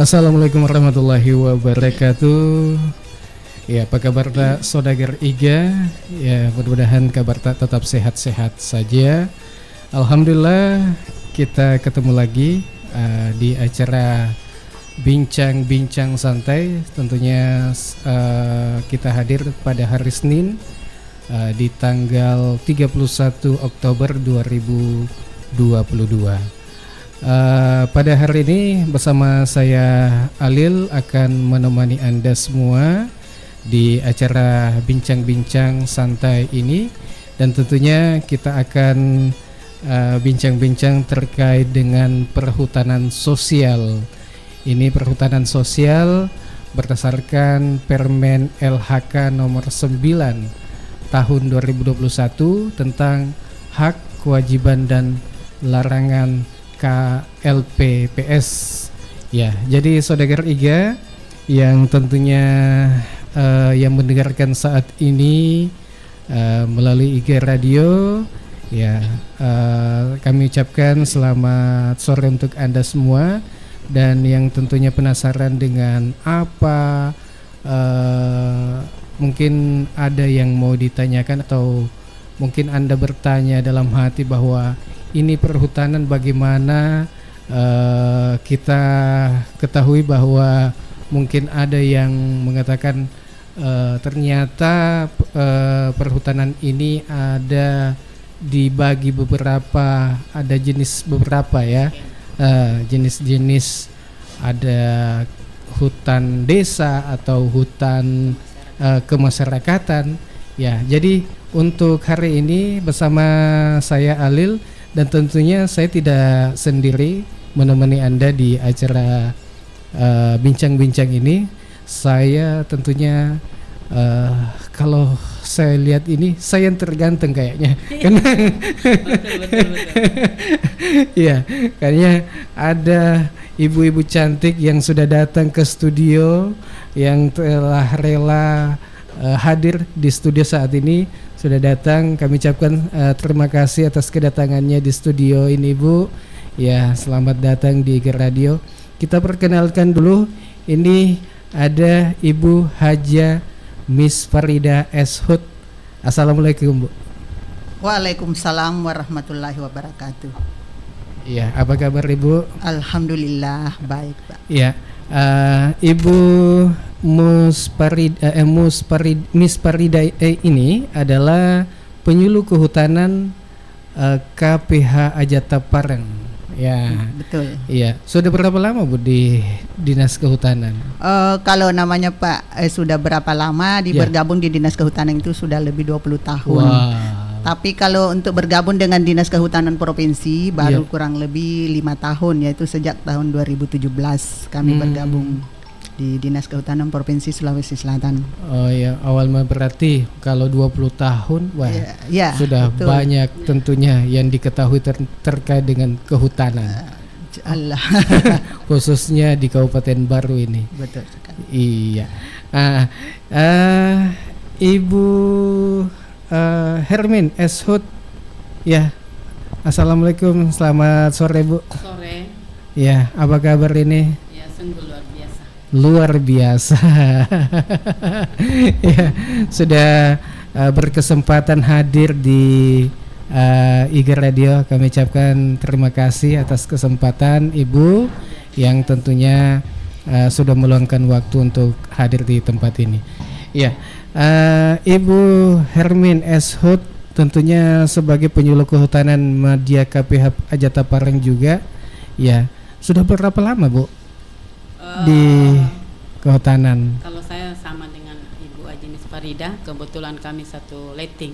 Assalamualaikum warahmatullahi wabarakatuh. Ya, apa kabar tak Saudagar Iga? Ya, mudah-mudahan kabar tak tetap sehat-sehat saja. Alhamdulillah kita ketemu lagi di acara Bincang-Bincang Santai. Tentunya kita hadir pada hari Senin di tanggal 31 Oktober 2022. Pada hari ini bersama saya Alil akan menemani Anda semua di acara Bincang-Bincang Santai ini, dan tentunya kita akan bincang-bincang terkait dengan perhutanan sosial. Ini perhutanan sosial berdasarkan Permen LHK nomor 9 tahun 2021 tentang hak, kewajiban dan larangan KLPPS. Ya, jadi Saudagar Iga yang tentunya yang mendengarkan saat ini melalui Iga Radio, ya, kami ucapkan selamat sore untuk Anda semua, dan yang tentunya penasaran dengan apa mungkin ada yang mau ditanyakan, atau mungkin Anda bertanya dalam hati bahwa ini perhutanan bagaimana, kita ketahui bahwa mungkin ada yang mengatakan ternyata perhutanan ini ada dibagi beberapa, ada jenis beberapa ya, jenis-jenis, ada hutan desa atau hutan kemasyarakatan. Ya, jadi untuk hari ini bersama saya Alil, dan tentunya saya tidak sendiri menemani Anda di acara bincang-bincang ini. Saya tentunya kalau saya lihat ini saya yang terganteng kayaknya. Karena betul. Ya, kayaknya ada ibu-ibu cantik yang sudah datang ke studio, yang telah rela hadir di studio saat ini. Sudah datang, kami ucapkan terima kasih atas kedatangannya di studio ini, Bu. Ya, selamat datang di Iga Radio. Kita perkenalkan dulu, ini ada Ibu Haja Miss Farida S. Hud. Assalamualaikum, Bu. Waalaikumsalam warahmatullahi wabarakatuh. Ya, apa kabar Ibu? Alhamdulillah baik, Pak. Ya, Ibu Miss Farida ini adalah penyuluh kehutanan KPH Ajata Pareng. Ya, betul. Iya, sudah berapa lama Bu di Dinas Kehutanan? Kalau namanya Pak sudah berapa lama bergabung di Dinas Kehutanan itu sudah lebih 20 tahun. Wow. Tapi kalau untuk bergabung dengan Dinas Kehutanan Provinsi baru kurang lebih 5 tahun, yaitu sejak tahun 2017 kami bergabung di Dinas Kehutanan Provinsi Sulawesi Selatan. Oh ya, awal berarti kalau 20 tahun, wah, sudah betul. Banyak tentunya yang diketahui terkait dengan kehutanan. Allah. Khususnya di Kabupaten Baru ini. Betul sekali. Iya. Ibu Hermin S. Hud. Ya. Assalamualaikum, selamat sore Bu. Sore. Ya, apa kabar ini? Ya, sungguh luar biasa. Ya, sudah berkesempatan hadir di Iga Radio. Kami ucapkan terima kasih atas kesempatan Ibu yang tentunya sudah meluangkan waktu untuk hadir di tempat ini. Ya, Ibu Hermin S. Hud tentunya sebagai penyuluh kehutanan Media KPH Ajata Pareng juga. Ya, sudah berapa lama Bu di kehutanan? Kalau saya sama dengan Ibu Haji Miss Farida, kebetulan kami satu letting.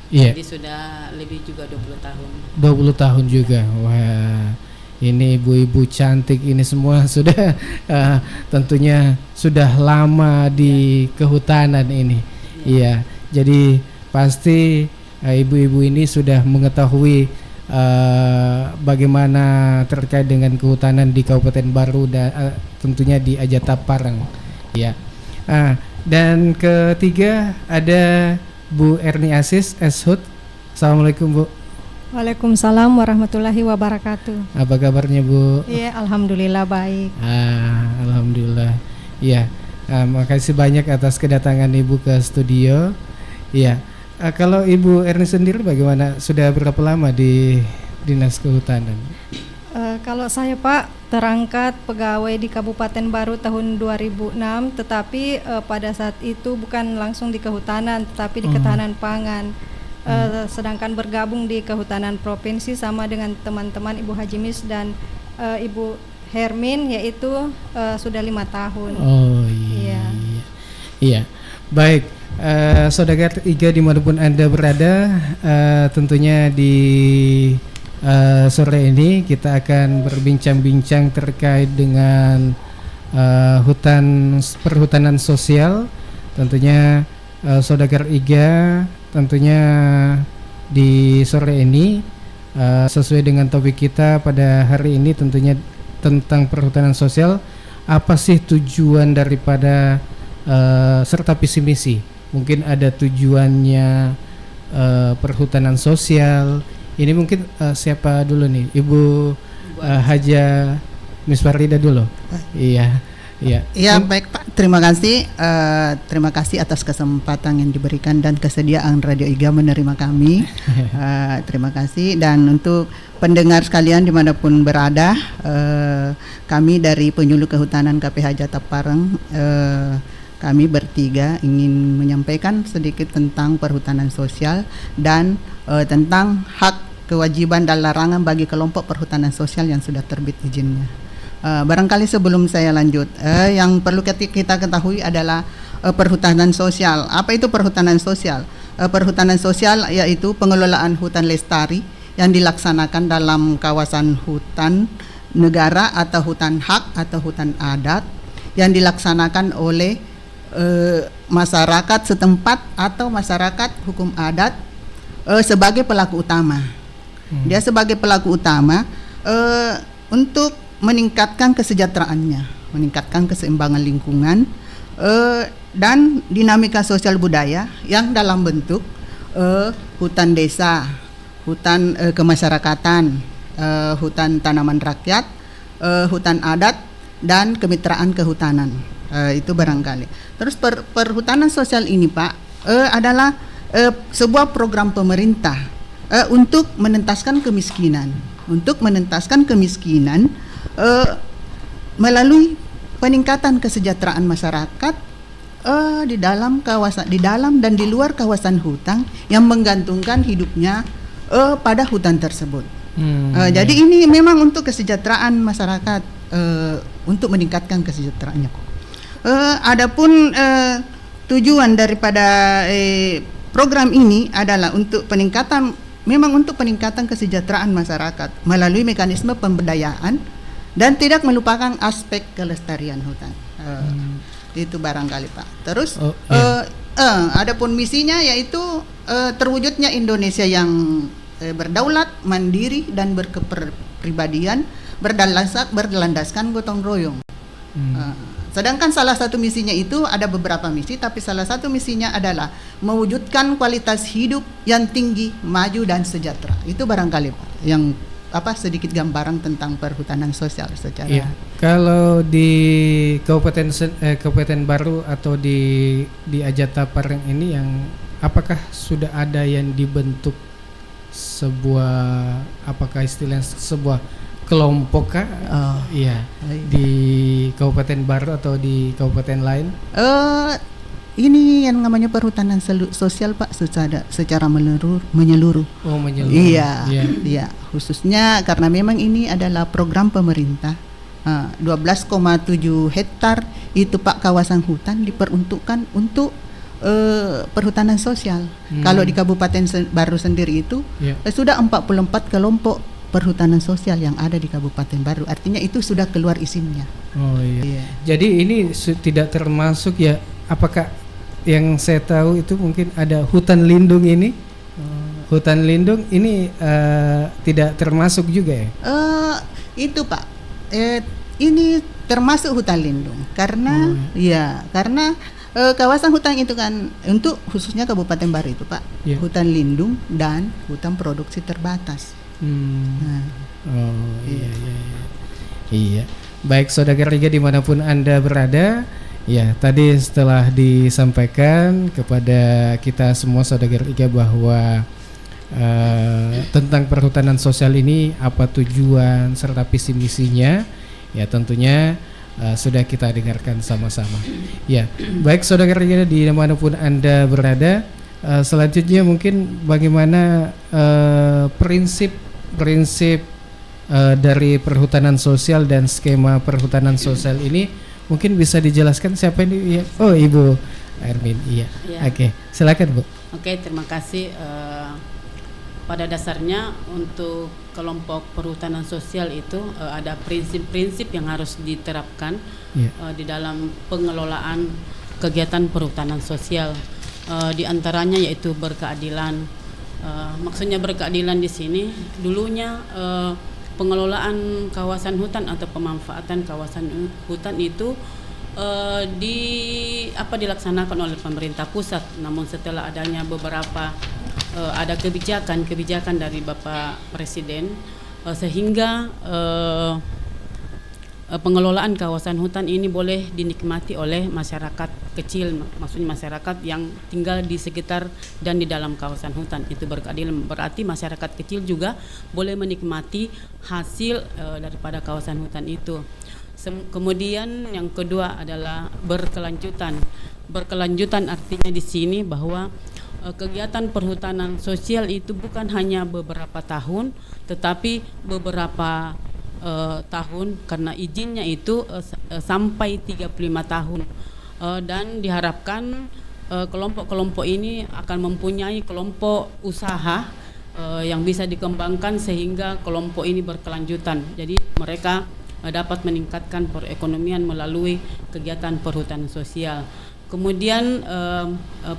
Iya. Jadi sudah lebih juga 20 tahun. 20 tahun juga. Wah, ini ibu-ibu cantik ini semua sudah tentunya sudah lama di kehutanan ini. Iya. Jadi pasti ibu-ibu ini sudah mengetahui bagaimana terkait dengan kehutanan di Kabupaten Baru dan tentunya di Ajata Pareng. Ya. Dan ketiga ada Bu Erni Asis S. Hud. Assalamualaikum Bu. Waalaikumsalam warahmatullahi wabarakatuh. Apa kabarnya Bu? Iya, alhamdulillah baik. Alhamdulillah. Iya, makasih banyak atas kedatangan Ibu ke studio. Iya, kalau Ibu Erni sendiri bagaimana? Sudah berapa lama di Dinas Kehutanan? Kalau saya Pak terangkat pegawai di Kabupaten Baru tahun 2006, tetapi pada saat itu bukan langsung di kehutanan, tetapi di ketahanan pangan. Sedangkan bergabung di kehutanan provinsi sama dengan teman-teman Ibu Hajimis dan Ibu Hermin, yaitu sudah 5 tahun. Oh iya. Iya. Baik, Saudara Iga dimanapun Anda berada, tentunya di sore ini kita akan berbincang-bincang terkait dengan perhutanan sosial. Tentunya Saudara Iga tentunya di sore ini sesuai dengan topik kita pada hari ini tentunya tentang perhutanan sosial. Apa sih tujuan daripada serta visi misi? Mungkin ada tujuannya perhutanan sosial. Ini mungkin siapa dulu nih? Ibu Haja Miss Farida dulu. Iya. Ya baik Pak, terima kasih atas kesempatan yang diberikan dan kesediaan Radio IGA menerima kami. Terima kasih, dan untuk pendengar sekalian dimanapun berada, kami dari Penyuluh Kehutanan KPH Jatapareng, kami bertiga ingin menyampaikan sedikit tentang perhutanan sosial dan tentang hak, kewajiban dan larangan bagi kelompok perhutanan sosial yang sudah terbit izinnya. Barangkali sebelum saya lanjut, yang perlu kita ketahui adalah perhutanan sosial. Apa itu perhutanan sosial? Perhutanan sosial yaitu pengelolaan hutan lestari yang dilaksanakan dalam kawasan hutan negara atau hutan hak atau hutan adat yang dilaksanakan oleh masyarakat setempat atau masyarakat hukum adat sebagai pelaku utama. Dia sebagai pelaku utama untuk meningkatkan kesejahteraannya, meningkatkan keseimbangan lingkungan dan dinamika sosial budaya yang dalam bentuk hutan desa, hutan kemasyarakatan, hutan tanaman rakyat, hutan adat, dan kemitraan kehutanan. Itu barangkali. Terus perhutanan sosial ini Pak adalah sebuah program pemerintah untuk menentaskan kemiskinan, melalui peningkatan kesejahteraan masyarakat di dalam dan di luar kawasan hutan yang menggantungkan hidupnya pada hutan tersebut. Jadi ini memang untuk kesejahteraan masyarakat, untuk meningkatkan kesejahteraannya. Adapun tujuan daripada program ini adalah untuk peningkatan kesejahteraan masyarakat melalui mekanisme pemberdayaan dan tidak melupakan aspek kelestarian hutan. Itu barangkali Pak. Terus adapun misinya yaitu terwujudnya Indonesia yang berdaulat, mandiri dan berkepribadian berlandaskan gotong royong. Sedangkan salah satu misinya itu ada beberapa misi, tapi salah satu misinya adalah mewujudkan kualitas hidup yang tinggi, maju dan sejahtera. Itu barangkali Pak yang sedikit gambaran tentang perhutanan sosial secara. Iya. Kalau di Kabupaten Baru atau di Jatapareng ini yang apakah sudah ada yang dibentuk sebuah sebuah kelompok kah? Iya. Di Kabupaten Baru atau di kabupaten lain? Ini yang namanya perhutanan sosial Pak secara menyeluruh. Oh, menyeluruh. Iya. Khususnya karena memang ini adalah program pemerintah. 12,7 hektar itu Pak kawasan hutan diperuntukkan untuk perhutanan sosial. Kalau di Kabupaten Baru sendiri itu sudah 44 kelompok perhutanan sosial yang ada di Kabupaten Baru. Artinya itu sudah keluar izinnya. Oh iya. Jadi ini tidak termasuk ya, apakah yang saya tahu itu mungkin ada hutan lindung ini? Hutan lindung ini tidak termasuk juga ya? Itu Pak. Ini termasuk hutan lindung karena karena Kawasan hutan itu kan untuk khususnya Kabupaten Baru itu Pak, hutan lindung dan hutan produksi terbatas. Nah. Oh iya. Iya. Baik Saudara Riga dimanapun Anda berada, ya tadi setelah disampaikan kepada kita semua Saudara Riga bahwa tentang perhutanan sosial ini apa tujuan serta visi misinya, ya tentunya sudah kita dengarkan sama-sama. Ya, baik Saudara Riga dimanapun Anda berada, selanjutnya mungkin bagaimana prinsip dari perhutanan sosial dan skema perhutanan sosial ini mungkin bisa dijelaskan siapa ini? Ya. Oh Ibu Ermin, iya. Oke, silakan Bu. Oke, terima kasih. Pada dasarnya untuk kelompok perhutanan sosial itu ada prinsip-prinsip yang harus diterapkan di dalam pengelolaan kegiatan perhutanan sosial. Di antaranya yaitu berkeadilan. Maksudnya berkeadilan di sini dulunya pengelolaan kawasan hutan atau pemanfaatan kawasan hutan itu dilaksanakan oleh pemerintah pusat. Namun setelah adanya beberapa ada kebijakan dari Bapak Presiden sehingga pengelolaan kawasan hutan ini boleh dinikmati oleh masyarakat kecil, maksudnya masyarakat yang tinggal di sekitar dan di dalam kawasan hutan. Itu berkeadilan, berarti masyarakat kecil juga boleh menikmati hasil daripada kawasan hutan itu. Kemudian yang kedua adalah berkelanjutan. Berkelanjutan artinya di sini bahwa kegiatan perhutanan sosial itu bukan hanya beberapa tahun, tetapi beberapa tahun, karena izinnya itu sampai 35 tahun, dan diharapkan kelompok-kelompok ini akan mempunyai kelompok usaha yang bisa dikembangkan sehingga kelompok ini berkelanjutan. Jadi mereka dapat meningkatkan perekonomian melalui kegiatan perhutanan sosial. Kemudian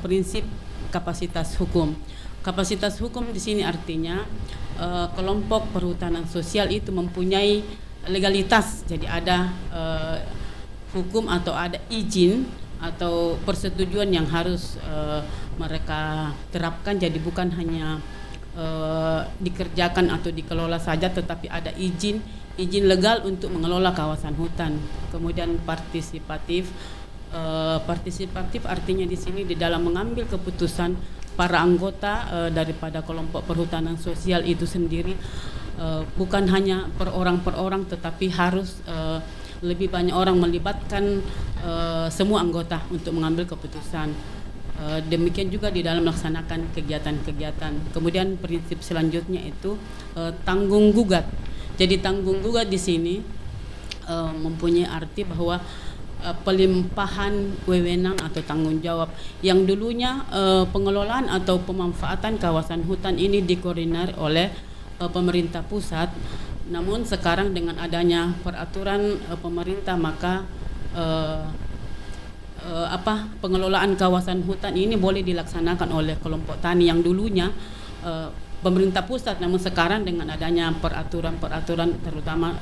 prinsip kapasitas hukum. Kapasitas hukum di sini artinya kelompok perhutanan sosial itu mempunyai legalitas, jadi ada hukum atau ada izin atau persetujuan yang harus mereka terapkan. Jadi bukan hanya dikerjakan atau dikelola saja, tetapi ada izin legal untuk mengelola kawasan hutan. Kemudian partisipatif artinya di sini di dalam mengambil keputusan para anggota daripada kelompok perhutanan sosial itu sendiri bukan hanya per orang tetapi harus lebih banyak orang, melibatkan semua anggota untuk mengambil keputusan. Demikian juga di dalam melaksanakan kegiatan-kegiatan. Kemudian prinsip selanjutnya itu tanggung gugat. Jadi tanggung gugat di sini mempunyai arti bahwa pelimpahan wewenang atau tanggung jawab. Yang dulunya pengelolaan atau pemanfaatan kawasan hutan ini dikoordinir oleh pemerintah pusat, namun sekarang dengan adanya peraturan pemerintah maka pengelolaan kawasan hutan ini boleh dilaksanakan oleh kelompok tani yang dulunya pemerintah pusat, namun sekarang dengan adanya peraturan terutama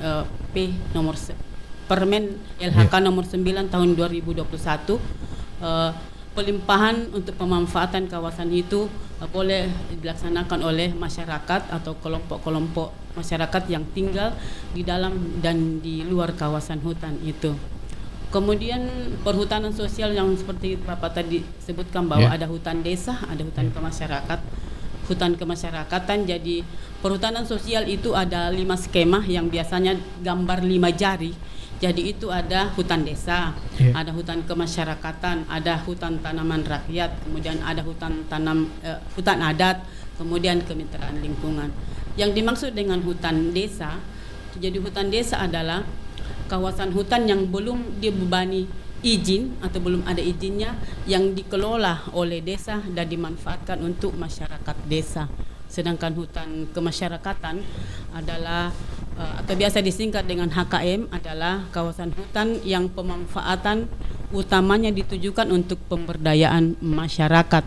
Permen LHK nomor 9 tahun 2021, pelimpahan untuk pemanfaatan kawasan itu boleh dilaksanakan oleh masyarakat atau kelompok-kelompok masyarakat yang tinggal di dalam dan di luar kawasan hutan itu. Kemudian perhutanan sosial yang seperti Bapak tadi sebutkan bahwa ada hutan desa, ada hutan hutan kemasyarakatan. Jadi perhutanan sosial itu ada 5 skema yang biasanya gambar 5 jari. Jadi itu ada hutan desa, ada hutan kemasyarakatan, ada hutan tanaman rakyat, kemudian ada hutan adat, kemudian kemitraan lingkungan. Yang dimaksud dengan hutan desa, jadi hutan desa adalah kawasan hutan yang belum dibebani izin atau belum ada izinnya, yang dikelola oleh desa dan dimanfaatkan untuk masyarakat desa. Sedangkan hutan kemasyarakatan adalah atau biasa disingkat dengan HKM adalah kawasan hutan yang pemanfaatan utamanya ditujukan untuk pemberdayaan masyarakat.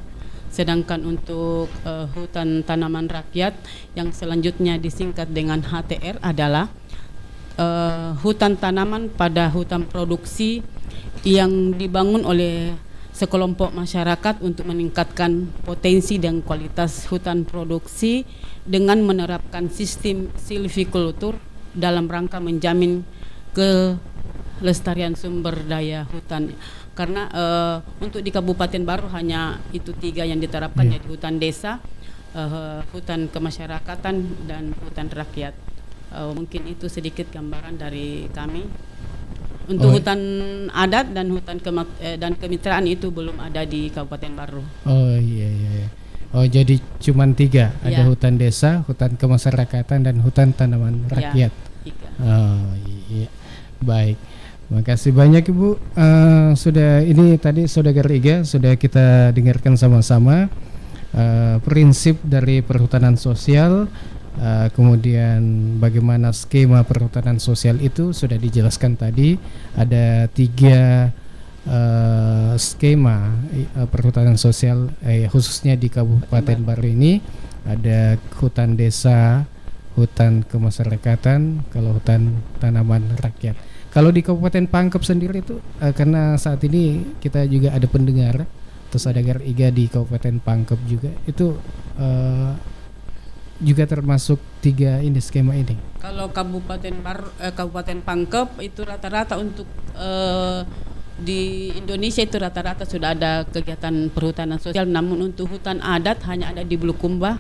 Sedangkan untuk hutan tanaman rakyat yang selanjutnya disingkat dengan HTR adalah hutan tanaman pada hutan produksi yang dibangun oleh sekelompok masyarakat untuk meningkatkan potensi dan kualitas hutan produksi dengan menerapkan sistem silvikultur dalam rangka menjamin kelestarian sumber daya hutan. Karena untuk di Kabupaten Baru hanya itu 3 yang diterapkan, yaitu hutan desa, hutan kemasyarakatan, dan hutan rakyat. Mungkin itu sedikit gambaran dari kami. Untuk hutan adat dan hutan dan kemitraan itu belum ada di Kabupaten Baru. Oh iya. Oh jadi cuma 3, ada hutan desa, hutan kemasyarakatan, dan hutan tanaman rakyat. Oh iya, baik. Makasih banyak Ibu. Sudah ini tadi Saudagar Iga sudah kita dengarkan sama-sama prinsip dari perhutanan sosial. Kemudian bagaimana skema perhutanan sosial itu sudah dijelaskan tadi. Ada 3 skema perhutanan sosial khususnya di Kabupaten Baru ini. Ada hutan desa, hutan kemasyarakatan, kalau hutan tanaman rakyat. Kalau di Kabupaten Pangkep sendiri itu karena saat ini kita juga ada pendengar atau Saudagar Iga di Kabupaten Pangkep juga, itu juga termasuk 3 ini skema ini. Kalau Kabupaten Pangkep itu rata-rata untuk di Indonesia itu rata-rata sudah ada kegiatan perhutanan sosial, namun untuk hutan adat hanya ada di Bulukumba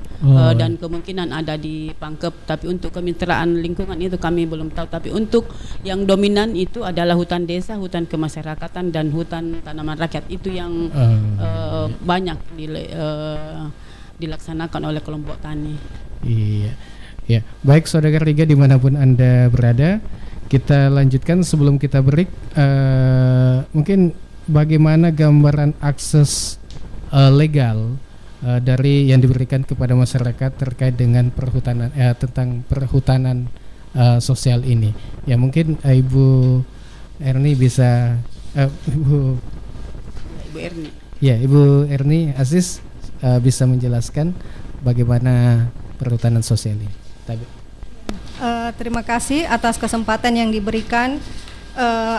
dan kemungkinan ada di Pangkep. Tapi untuk kemitraan lingkungan itu kami belum tahu. Tapi untuk yang dominan itu adalah hutan desa, hutan kemasyarakatan, dan hutan tanaman rakyat. Itu yang banyak dilaksanakan oleh kelompok tani. Iya, ya. Baik Saudagar Iga dimanapun Anda berada, kita lanjutkan sebelum kita break. Mungkin bagaimana gambaran akses legal dari yang diberikan kepada masyarakat terkait dengan perhutanan tentang perhutanan sosial ini. Ya mungkin Ibu Erni bisa Ibu Erni. Ya, Ibu Erni Aziz bisa menjelaskan bagaimana perhutanan sosial ini. Terima kasih atas kesempatan yang diberikan.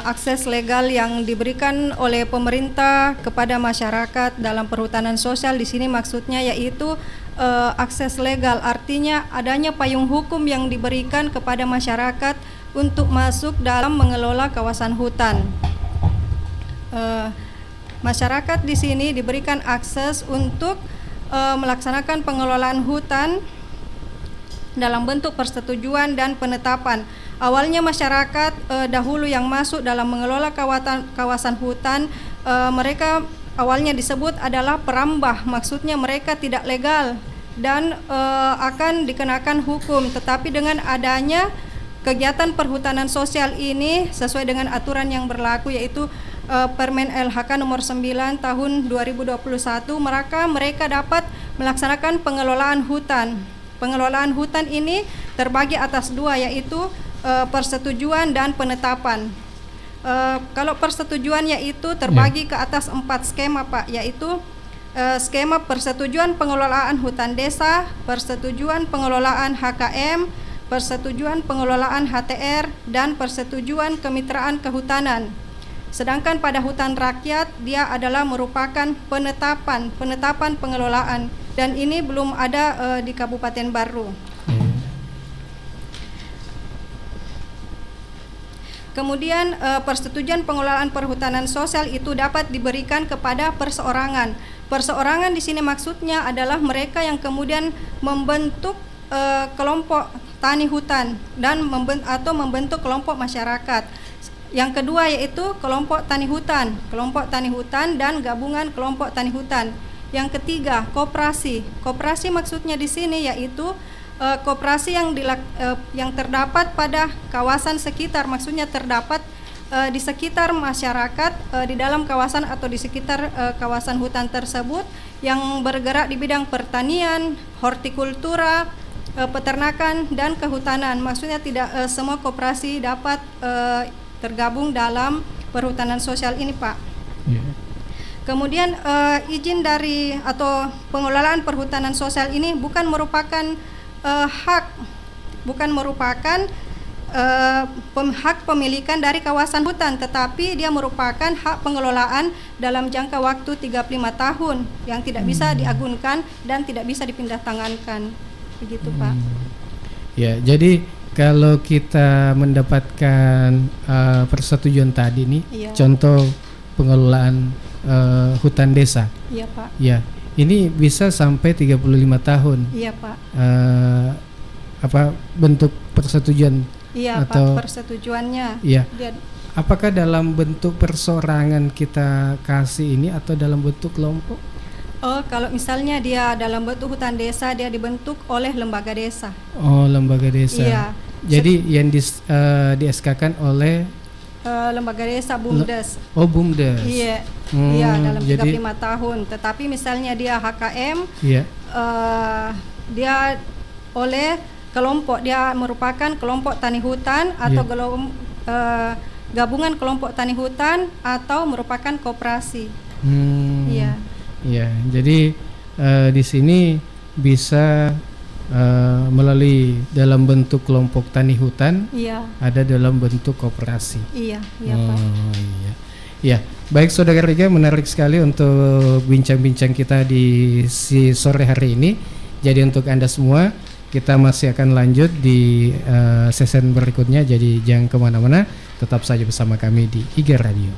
Akses legal yang diberikan oleh pemerintah kepada masyarakat dalam perhutanan sosial di sini maksudnya yaitu akses legal, artinya adanya payung hukum yang diberikan kepada masyarakat untuk masuk dalam mengelola kawasan hutan. Masyarakat di sini diberikan akses untuk melaksanakan pengelolaan hutan dalam bentuk persetujuan dan penetapan. Awalnya masyarakat dahulu yang masuk dalam mengelola kawasan hutan, mereka awalnya disebut adalah perambah, maksudnya mereka tidak legal dan akan dikenakan hukum. Tetapi dengan adanya kegiatan perhutanan sosial ini sesuai dengan aturan yang berlaku yaitu Permen LHK nomor 9 tahun 2021, mereka dapat melaksanakan pengelolaan hutan. Pengelolaan hutan ini terbagi atas 2 yaitu persetujuan dan penetapan. Kalau persetujuan yaitu terbagi ke atas 4 skema Pak, yaitu skema persetujuan pengelolaan hutan desa, persetujuan pengelolaan HKM, persetujuan pengelolaan HTR, dan persetujuan kemitraan kehutanan. Sedangkan pada hutan rakyat dia adalah merupakan penetapan pengelolaan, dan ini belum ada di Kabupaten Baru. Kemudian persetujuan pengelolaan perhutanan sosial itu dapat diberikan kepada perseorangan. Perseorangan di sini maksudnya adalah mereka yang kemudian membentuk kelompok tani hutan dan membentuk kelompok masyarakat. Yang kedua yaitu kelompok tani hutan dan gabungan kelompok tani hutan. Yang ketiga, koperasi. Koperasi maksudnya di sini yaitu koperasi yang terdapat pada kawasan sekitar, maksudnya terdapat di sekitar masyarakat, di dalam kawasan atau di sekitar kawasan hutan tersebut yang bergerak di bidang pertanian, hortikultura, peternakan, dan kehutanan. Maksudnya tidak semua koperasi dapat tergabung dalam perhutanan sosial ini Pak. Kemudian izin dari atau pengelolaan perhutanan sosial ini bukan merupakan hak, bukan merupakan hak pemilikan dari kawasan hutan, tetapi dia merupakan hak pengelolaan dalam jangka waktu 35 tahun yang tidak bisa diagunkan dan tidak bisa dipindahtangankan. Begitu, Pak. Ya, jadi kalau kita mendapatkan persetujuan tadi nih, Iya. contoh pengelolaan hutan desa. Iya, Pak. Ya, ini bisa sampai 35 tahun. Iya, Pak. Apa bentuk persetujuan? Iya, atau, Pak, persetujuannya. Iya. Dia, Apakah dalam bentuk persorangan kita kasih ini atau dalam bentuk kelompok? kalau misalnya dia dalam bentuk hutan desa, dia dibentuk oleh lembaga desa. Oh, lembaga desa. Iya. Jadi yang di SK-kan oleh Lembaga desa BUMDes. Oh, BUMDes. Iya. Iya, dalam jadi 35 tahun. Tetapi misalnya dia HKM, iya. Dia oleh kelompok, dia merupakan kelompok tani hutan atau gabungan kelompok tani hutan atau merupakan koperasi. Iya. Iya, jadi di sini bisa melalui dalam bentuk kelompok tani hutan, Iya. ada dalam bentuk koperasi. Iya, Pak. Iya. Ya, baik Saudara Riga, menarik sekali untuk bincang-bincang kita di sore hari ini. Jadi untuk Anda semua, kita masih akan lanjut di season berikutnya. Jadi jangan kemana-mana, tetap saja bersama kami di IGA Radio.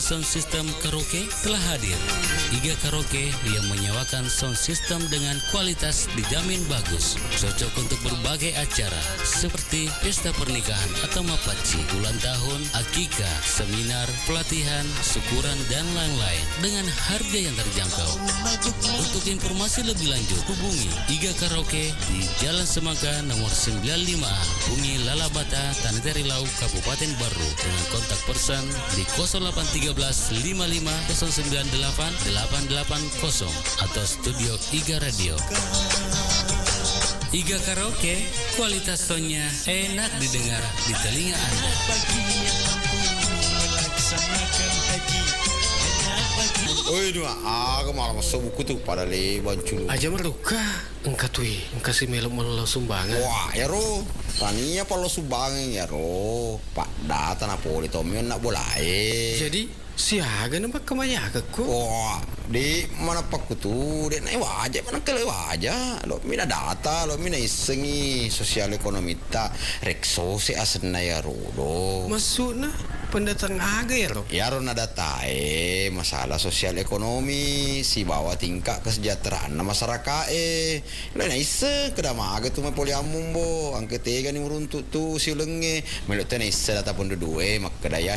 Sound system karaoke telah hadir. IGA Karaoke yang menyewakan sound system dengan kualitas dijamin bagus, cocok untuk berbagai acara seperti pesta pernikahan atau mapaci, ulang tahun, akikah, seminar, pelatihan, syukuran dan lain-lain dengan harga yang terjangkau. Untuk informasi lebih lanjut, hubungi IGA Karaoke di Jalan Semangka nomor 95A, Bumi Lalabata, Tanah Terilau, Kabupaten Baru dengan kontak person di 0813 55 098 880 atau studio IGA Radio. IGA Karaoke, kualitas soundnya enak didengar di telinga Anda. Oi, dua, aku malah masuk buku tuh pada leban culu. Aja meruka, engkau tuh, engkau si melo sumbangan. Wah, ya ro, tania palo sumbangan ya ro. Pak data na poli tomion nak boleh. Jadi siaga nampak kemaya aku. Wah, di mana pak tuh, di naik wajah mana kele wajah. Lo mina data, lo mina isengi sosial ekonomi ta rekso si asena ya ro do. Maksudnya pendatang aga ya ro. Ya ro na data masalah sosial ekonomi si bawa tingkat kesejahteraan na masyarakat lo na ise kedama aga tu me poliamum bo angke tega ni uruntu tu si lenge melok tena ise data pun dua makkedaya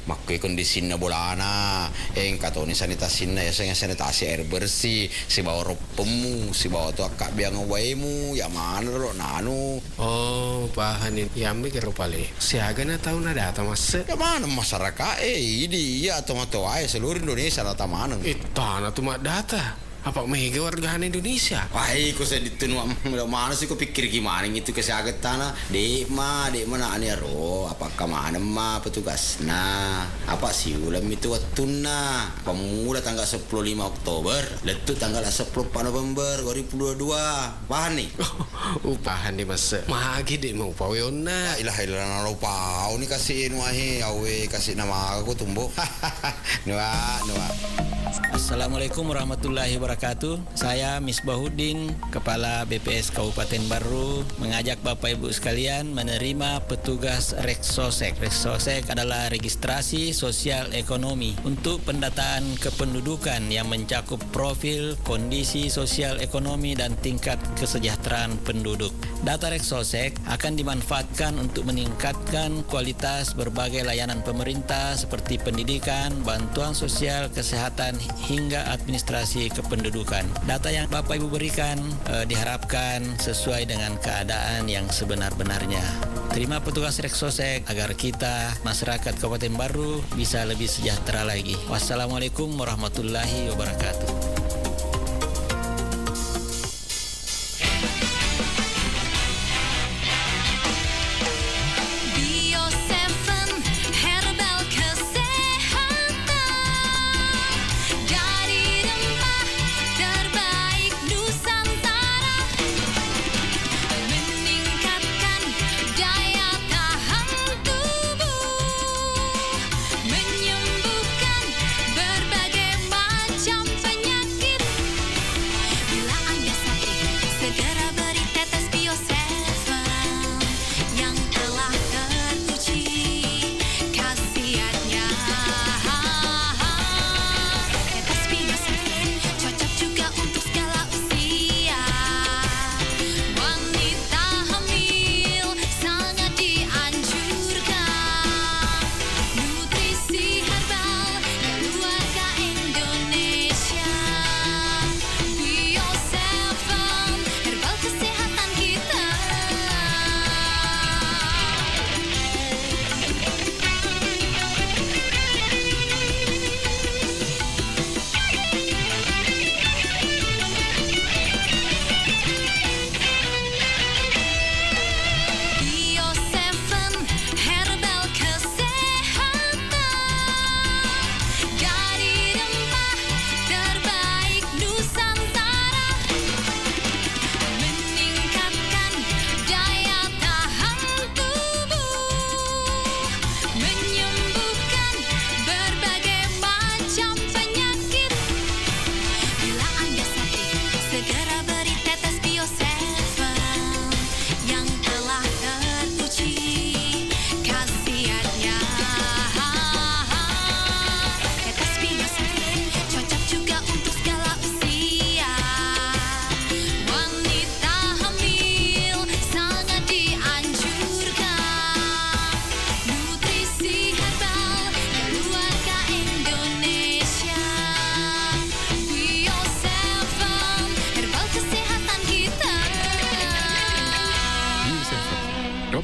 makke kondisi na bolana katoni sanitasin na ya sanitasi air bersih si bawa ropemu si bawa tu akak biang waimu ya mana lo nanu. Oh pahanin ya ambil kira pale siaga na tahu na data mas ya mana masyarakat ini ya atau ay seluruh Indonesia data mana tanah tu mak data apa mega warga Indonesia. Wah, aku saya ditunu mana sih? Kau pikir gimana gitu kesaget tanah? Dek mana ani ro? Apakah mana mah petugas? Nah, apa sih ulam itu watuna? Pemula tanggal 15 Oktober, letu tanggal 10 November 2022. Paham nih? Paham nih mas. Magi dek mau pawena. Ilah nalo pau nih kasih nuahe, awe kasih nama aku tumbuh. Nua. Assalamualaikum warahmatullahi wabarakatuh. Saya Misbahuddin, Kepala BPS Kabupaten Baru, mengajak Bapak Ibu sekalian menerima petugas Reksosek. Reksosek adalah registrasi sosial ekonomi untuk pendataan kependudukan yang mencakup profil, kondisi sosial ekonomi dan tingkat kesejahteraan penduduk. Data Reksosek akan dimanfaatkan untuk meningkatkan kualitas berbagai layanan pemerintah seperti pendidikan, bantuan sosial, kesehatan, hingga administrasi kependudukan. Data yang Bapak Ibu berikan diharapkan sesuai dengan keadaan yang sebenar-benarnya. Terima petugas Reksosek agar kita masyarakat Kabupaten Baru bisa lebih sejahtera lagi. Wassalamualaikum warahmatullahi wabarakatuh.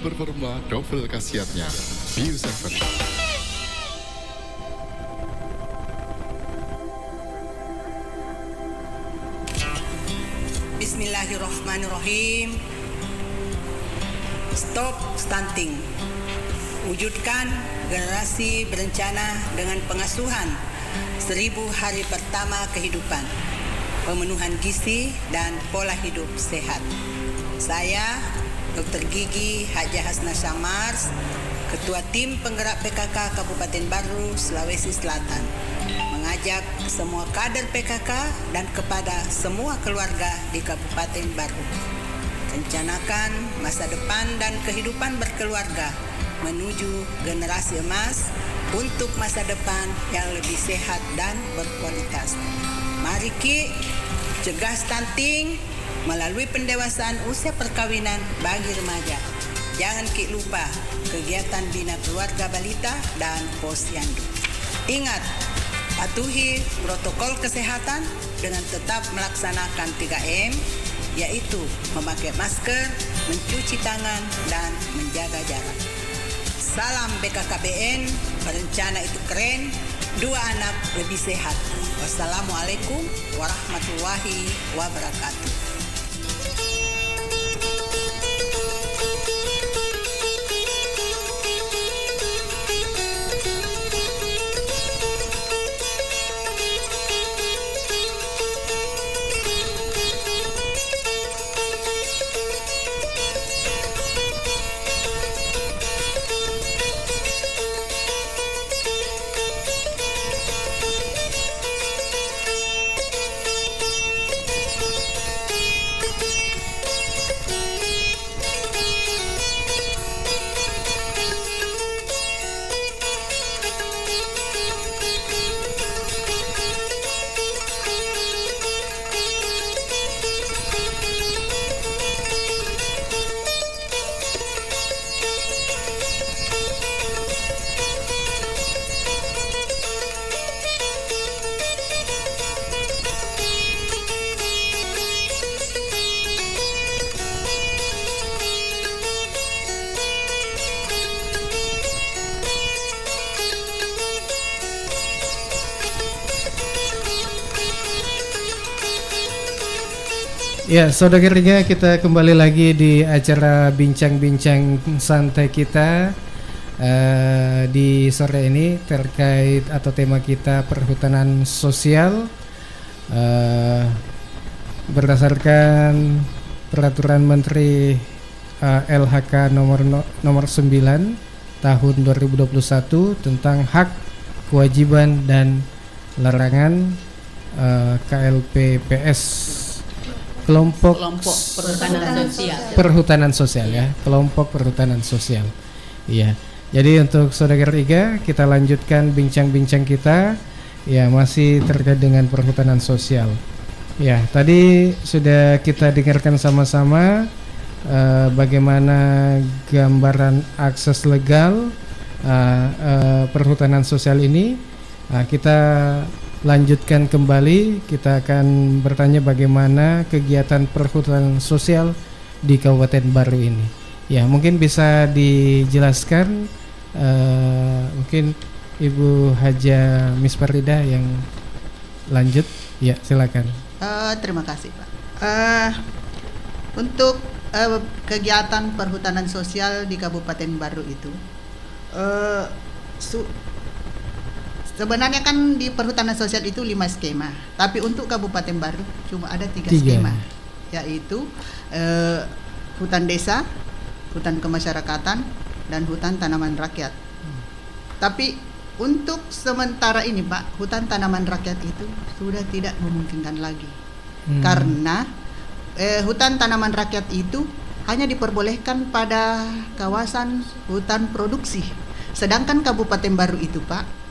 Performa double khasiatnya. Bio7. Bismillahirrahmanirrahim. Stop stunting. Wujudkan generasi berencana dengan pengasuhan 1000 hari pertama kehidupan, pemenuhan gizi dan pola hidup sehat. Saya Dr. Gigi Haja Hasna Syamars, Ketua Tim Penggerak PKK Kabupaten Baru, Sulawesi Selatan, mengajak semua kader PKK dan kepada semua keluarga di Kabupaten Baru. Rencanakan masa depan dan kehidupan berkeluarga menuju generasi emas untuk masa depan yang lebih sehat dan berkualitas. Mari Ki, cegah stunting melalui pendewasaan usia perkawinan bagi remaja. Jangan Ki lupa kegiatan bina keluarga balita dan posyandu. Ingat, patuhi protokol kesehatan dengan tetap melaksanakan 3M, yaitu memakai masker, mencuci tangan, dan menjaga jarak. Salam BKKBN, berencana itu keren, 2 anak lebih sehat. Wassalamualaikum warahmatullahi wabarakatuh. Ya, saudara Riga, kita kembali lagi di acara bincang-bincang santai kita di sore ini terkait atau tema kita perhutanan sosial berdasarkan Peraturan Menteri LHK nomor 9 tahun 2021 tentang hak, kewajiban dan larangan KLPPS kelompok perhutanan sosial ya, kelompok perhutanan sosial. Iya. Jadi untuk saudara Iga, kita lanjutkan bincang-bincang kita ya, masih terkait dengan perhutanan sosial. Ya, tadi sudah kita dengarkan sama-sama bagaimana gambaran akses legal perhutanan sosial ini. Kita lanjutkan kembali, kita akan bertanya bagaimana kegiatan perhutanan sosial di Kabupaten Baru ini. Ya, mungkin bisa dijelaskan, mungkin Ibu Haja Miss Farida yang lanjut. Ya, silakan. Terima kasih, Pak. Untuk kegiatan perhutanan sosial di Kabupaten Baru itu, sebenarnya kan di perhutanan sosial itu 5 skema, tapi untuk Kabupaten Baru cuma ada 3 skema, yaitu hutan desa, hutan kemasyarakatan, dan hutan tanaman rakyat. Tapi untuk sementara ini, Pak, hutan tanaman rakyat itu sudah tidak memungkinkan lagi, karena hutan tanaman rakyat itu hanya diperbolehkan pada kawasan hutan produksi, sedangkan Kabupaten Baru itu, Pak,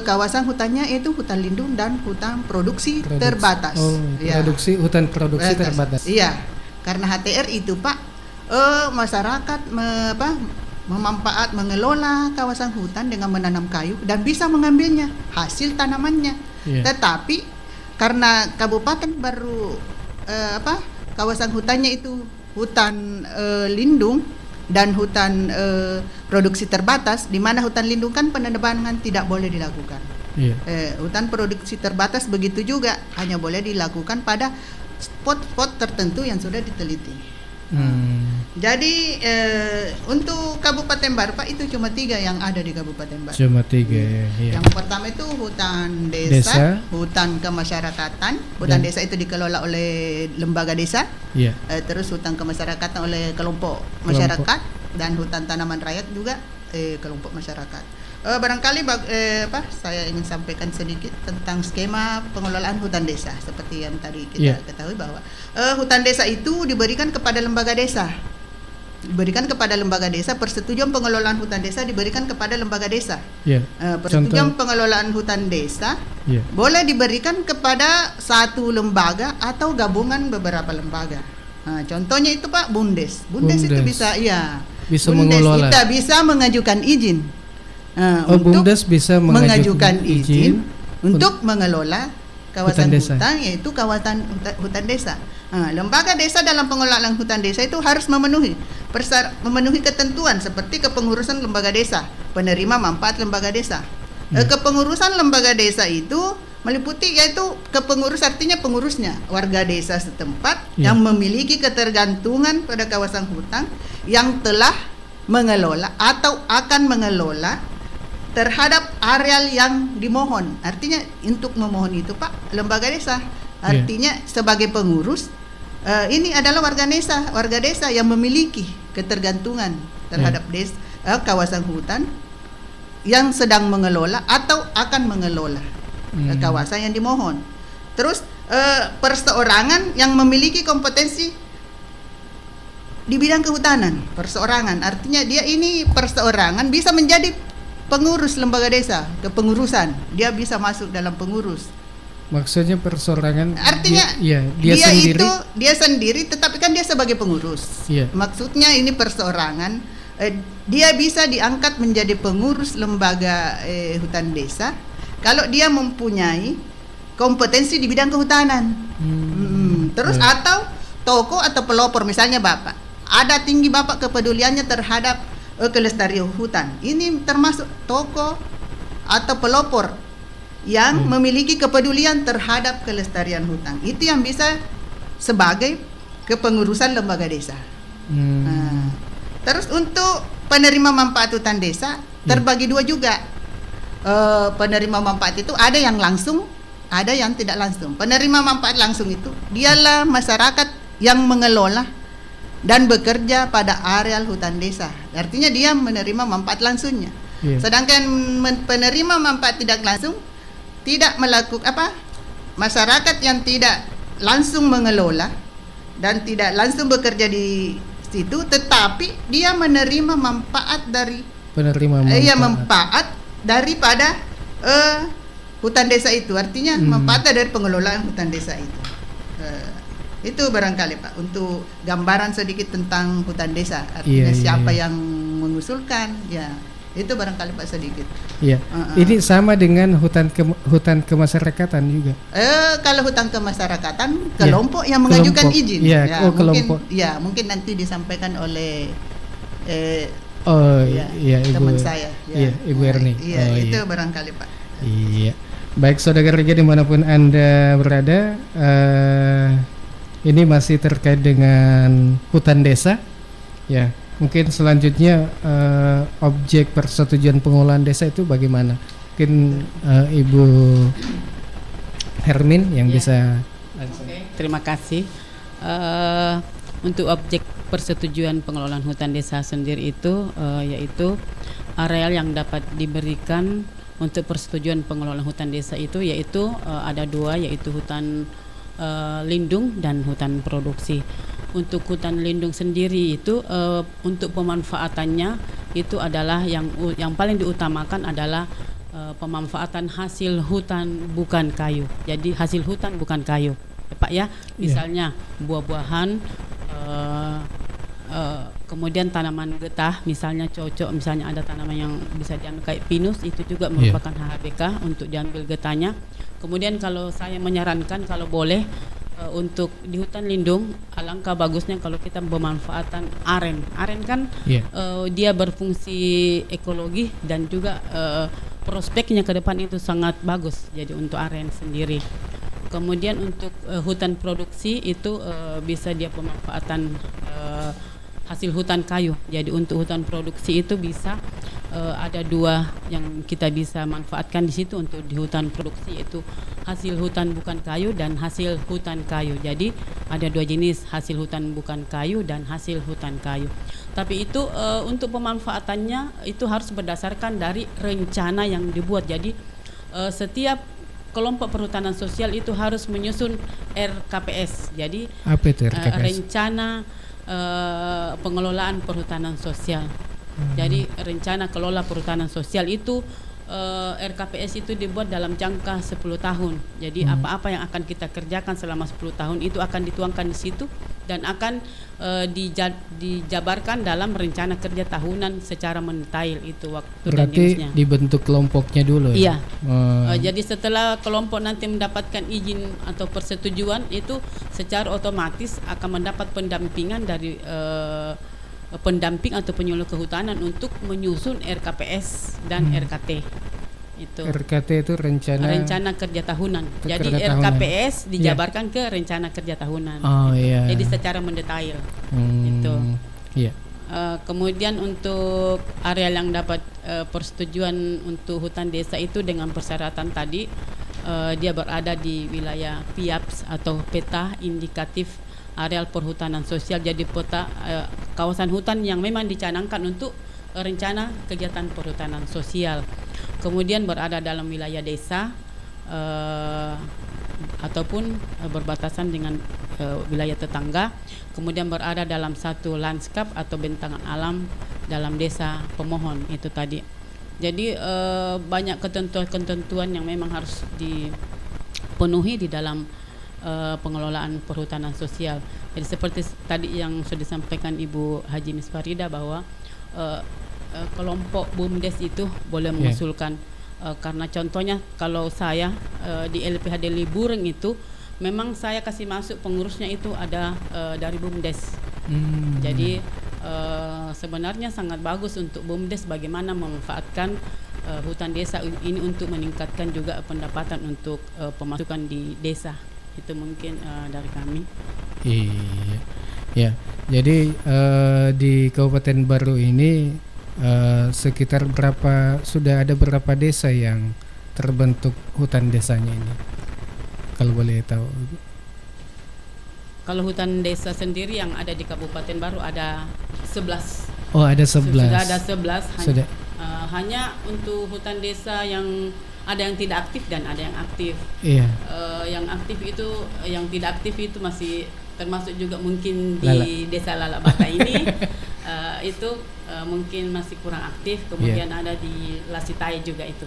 kawasan hutannya itu hutan lindung dan hutan produksi terbatas. Produksi, hutan produksi terbatas. Iya, karena HTR itu, Pak, masyarakat mengelola kawasan hutan dengan menanam kayu dan bisa mengambilnya hasil tanamannya. Tetapi karena Kabupaten Baru kawasan hutannya itu hutan lindung dan hutan produksi terbatas, di mana hutan lindung kan penebangan tidak boleh dilakukan. Hutan produksi terbatas begitu juga hanya boleh dilakukan pada spot-spot tertentu yang sudah diteliti. Jadi untuk Kabupaten Baru, Pak, itu cuma 3 yang ada di Kabupaten Baru. Cuma 3. Yang pertama itu hutan desa, hutan kemasyarakatan. Hutan desa itu dikelola oleh lembaga desa. Terus hutan kemasyarakatan oleh kelompok masyarakat, dan hutan tanaman rakyat juga kelompok masyarakat. Barangkali saya ingin sampaikan sedikit tentang skema pengelolaan hutan desa. Seperti yang tadi kita ketahui bahwa hutan desa itu diberikan kepada lembaga desa. Persetujuan pengelolaan hutan desa diberikan kepada lembaga desa. Persetujuan pengelolaan hutan desa boleh diberikan kepada satu lembaga atau gabungan beberapa lembaga. Contohnya itu, Pak, Bumdes. Bumdes itu bisa mengelola. Kita bisa mengajukan izin. Untuk Bumdes bisa mengajukan izin untuk mengelola kawasan hutan, yaitu kawasan hutan desa. Lembaga desa dalam pengelolaan hutan desa itu harus memenuhi ketentuan seperti kepengurusan lembaga desa, penerima manfaat lembaga desa. Kepengurusan lembaga desa itu meliputi yaitu kepengurus, artinya pengurusnya warga desa setempat yang memiliki ketergantungan pada kawasan hutan yang telah mengelola atau akan mengelola terhadap areal yang dimohon. Artinya untuk memohon itu, Pak, lembaga desa. Artinya sebagai pengurus ini adalah warga desa yang memiliki ketergantungan terhadap kawasan hutan yang sedang mengelola atau akan mengelola kawasan yang dimohon. Terus perseorangan yang memiliki kompetensi di bidang kehutanan. Perseorangan artinya dia ini perseorangan bisa menjadi pengurus lembaga desa, kepengurusan. Dia bisa masuk dalam pengurus. Maksudnya perseorangan artinya dia sendiri tetapi kan dia sebagai pengurus. Maksudnya ini perseorangan, dia bisa diangkat menjadi pengurus lembaga hutan desa kalau dia mempunyai kompetensi di bidang kehutanan. Terus atau toko atau pelopor, misalnya Bapak ada tinggi Bapak kepeduliannya terhadap kelestarian hutan. Ini termasuk toko atau pelopor yang memiliki kepedulian terhadap kelestarian hutan. Itu yang bisa sebagai kepengurusan lembaga desa. Terus untuk penerima manfaat hutan desa terbagi dua juga. Penerima manfaat itu ada yang langsung, ada yang tidak langsung. Penerima manfaat langsung itu dialah masyarakat yang mengelola dan bekerja pada areal hutan desa. Artinya dia menerima manfaat langsungnya. Sedangkan penerima manfaat tidak langsung tidak melakukan masyarakat yang tidak langsung mengelola dan tidak langsung bekerja di situ, tetapi dia menerima manfaat dari manfaat daripada hutan desa itu. Artinya manfaat dari pengelolaan hutan desa itu. Itu barangkali Pak untuk gambaran sedikit tentang hutan desa. Artinya siapa yang mengusulkan, ya itu barangkali Pak sedikit. Iya. Ini sama dengan hutan kemasyarakatan juga. Kalau hutan kemasyarakatan kelompok yang mengajukan izin. Kelompok. Mungkin nanti disampaikan oleh Ibu, teman saya. Ibu Erni. Itu barangkali Pak. Iya. Baik saudara kerja dimanapun Anda berada, ini masih terkait dengan hutan desa. Ya. Mungkin selanjutnya objek persetujuan pengelolaan desa itu bagaimana? Mungkin Ibu Hermin yang bisa. Terima kasih. Untuk objek persetujuan pengelolaan hutan desa sendiri itu yaitu areal yang dapat diberikan untuk persetujuan pengelolaan hutan desa itu yaitu ada dua, yaitu hutan lindung dan hutan produksi. Untuk hutan lindung sendiri itu untuk pemanfaatannya itu adalah yang paling diutamakan adalah pemanfaatan hasil hutan bukan kayu. Jadi hasil hutan bukan kayu, Pak ya. Misalnya buah-buahan, kemudian tanaman getah, misalnya cocok, misalnya ada tanaman yang bisa diambil kayak pinus, itu juga merupakan HHBK untuk diambil getahnya. Kemudian kalau saya menyarankan kalau boleh untuk di hutan lindung alangkah bagusnya kalau kita pemanfaatan aren. Aren kan dia berfungsi ekologi dan juga prospeknya ke depan itu sangat bagus. Jadi untuk aren sendiri. Kemudian untuk hutan produksi itu bisa dia pemanfaatan hasil hutan kayu. Jadi untuk hutan produksi itu bisa ada dua yang kita bisa manfaatkan di situ untuk di hutan produksi, yaitu hasil hutan bukan kayu dan hasil hutan kayu. Jadi ada dua jenis, hasil hutan bukan kayu dan hasil hutan kayu. Tapi itu untuk pemanfaatannya itu harus berdasarkan dari rencana yang dibuat. Jadi setiap kelompok perhutanan sosial itu harus menyusun RKPS. Jadi apa itu RKPS? Rencana pengelolaan perhutanan sosial. Jadi rencana kelola perhutanan sosial itu RKPS itu dibuat dalam jangka 10 tahun. Jadi apa-apa yang akan kita kerjakan selama 10 tahun itu akan dituangkan di situ dan akan dijabarkan dalam rencana kerja tahunan secara mendetail itu waktu dan jenisnya. Berarti dibentuk kelompoknya dulu ya? Iya. Jadi setelah kelompok nanti mendapatkan izin atau persetujuan itu secara otomatis akan mendapat pendampingan dari pendamping atau penyuluh kehutanan untuk menyusun RKPS dan RKT. Itu. RKT itu rencana kerja tahunan. Jadi RKPS dijabarkan ke rencana kerja tahunan. Jadi secara mendetail. Itu. Iya. Kemudian untuk area yang dapat persetujuan untuk hutan desa itu dengan persyaratan tadi dia berada di wilayah PIAPS atau peta indikatif areal perhutanan sosial. Jadi peta kawasan hutan yang memang dicanangkan untuk rencana kegiatan perhutanan sosial. Kemudian berada dalam wilayah desa ataupun berbatasan dengan wilayah tetangga. Kemudian berada dalam satu lanskap atau bentangan alam dalam desa pemohon itu tadi. Jadi banyak ketentuan-ketentuan yang memang harus dipenuhi di dalam pengelolaan perhutanan sosial. Jadi seperti tadi yang sudah disampaikan Ibu Haji Miss Farida bahwa kelompok BUMDes itu boleh mengusulkan karena contohnya kalau saya di LPHD Libureng itu memang saya kasih masuk pengurusnya itu ada dari BUMDes. Jadi sebenarnya sangat bagus untuk BUMDes bagaimana memanfaatkan hutan desa ini untuk meningkatkan juga pendapatan untuk pemasukan di desa Itu mungkin dari kami. Iya, ya. Jadi di Kabupaten Baru ini sekitar sudah ada berapa desa yang terbentuk hutan desanya ini? Kalau boleh tahu. Kalau hutan desa sendiri yang ada di Kabupaten Baru ada 11. Oh, ada 11. Sudah ada 11. Sudah. Hanya untuk hutan desa yang ada yang tidak aktif dan ada yang aktif. Iya. Yang aktif itu, yang tidak aktif itu masih termasuk juga mungkin di Desa Lalabata ini. Itu mungkin masih kurang aktif. Kemudian ada di Lasitai juga itu.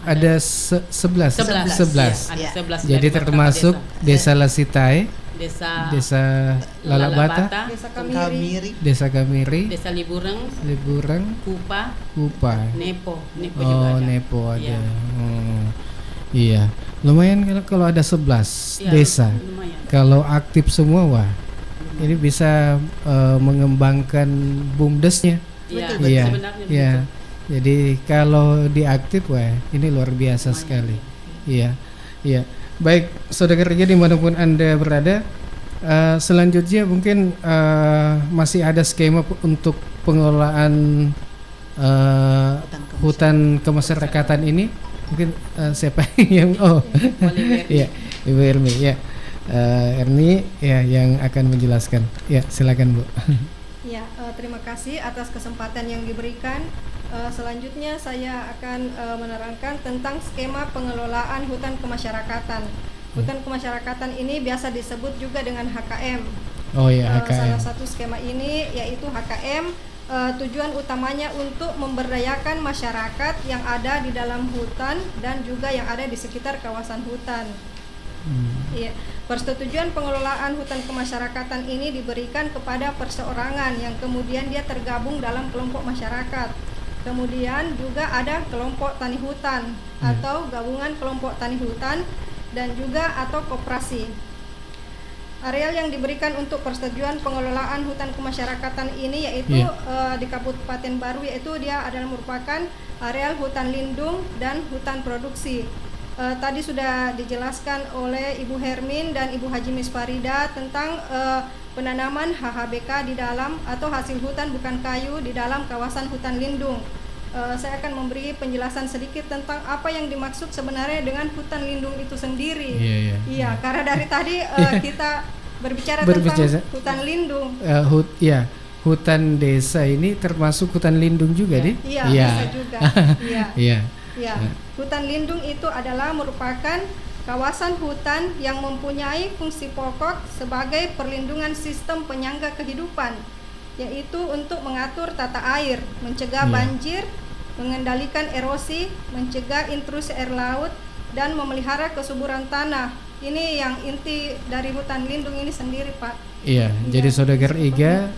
Ada 11. Ya, ada 11. Jadi termasuk Desa Lasitai, Desa Lalabata, Desa Kamiri, Desa Libureng, Kupa, Nepo juga ada. Nepo ada. Ya. Iya, lumayan kalau ada 11 desa. Lumayan. Kalau aktif semua, wah, ini bisa mengembangkan BUMDesnya. Iya, sebenarnya iya. Jadi kalau diaktif, wah, ini luar biasa sekali. Iya, iya. Baik, saudara kerja dimanapun Anda berada, selanjutnya mungkin masih ada skema untuk pengelolaan hutan kemasyarakatan ini. Mungkin siapa yang iya, Ibu Erni, ya. Erni, ya, yang akan menjelaskan. Ya, silakan Bu. Ya, terima kasih atas kesempatan yang diberikan. Selanjutnya saya akan menerangkan tentang skema pengelolaan hutan kemasyarakatan. Hutan kemasyarakatan ini biasa disebut juga dengan HKM. Oh ya, HKM. Salah satu skema ini yaitu HKM. Tujuan utamanya untuk memberdayakan masyarakat yang ada di dalam hutan dan juga yang ada di sekitar kawasan hutan. Ya, persetujuan pengelolaan hutan kemasyarakatan ini diberikan kepada perseorangan yang kemudian dia tergabung dalam kelompok masyarakat. Kemudian juga ada kelompok tani hutan atau gabungan kelompok tani hutan dan juga atau koperasi. Areal yang diberikan untuk persetujuan pengelolaan hutan kemasyarakatan ini yaitu di Kabupaten Baru, yaitu dia adalah merupakan areal hutan lindung dan hutan produksi. Tadi sudah dijelaskan oleh Ibu Hermin dan Ibu Haji Misfarida tentang penanaman HHBK di dalam atau hasil hutan bukan kayu di dalam kawasan hutan lindung. Saya akan memberi penjelasan sedikit tentang apa yang dimaksud sebenarnya dengan hutan lindung itu sendiri. Iya, karena dari tadi kita berbicara tentang hutan lindung. Hutan desa ini termasuk hutan lindung juga, nih? Iya, bisa juga. Iya. Hutan lindung itu adalah merupakan kawasan hutan yang mempunyai fungsi pokok sebagai perlindungan sistem penyangga kehidupan, yaitu untuk mengatur tata air, mencegah banjir, mengendalikan erosi, mencegah intrusi air laut, dan memelihara kesuburan tanah. Ini yang inti dari hutan lindung ini sendiri, Pak. Iya, jadi saudara Iga,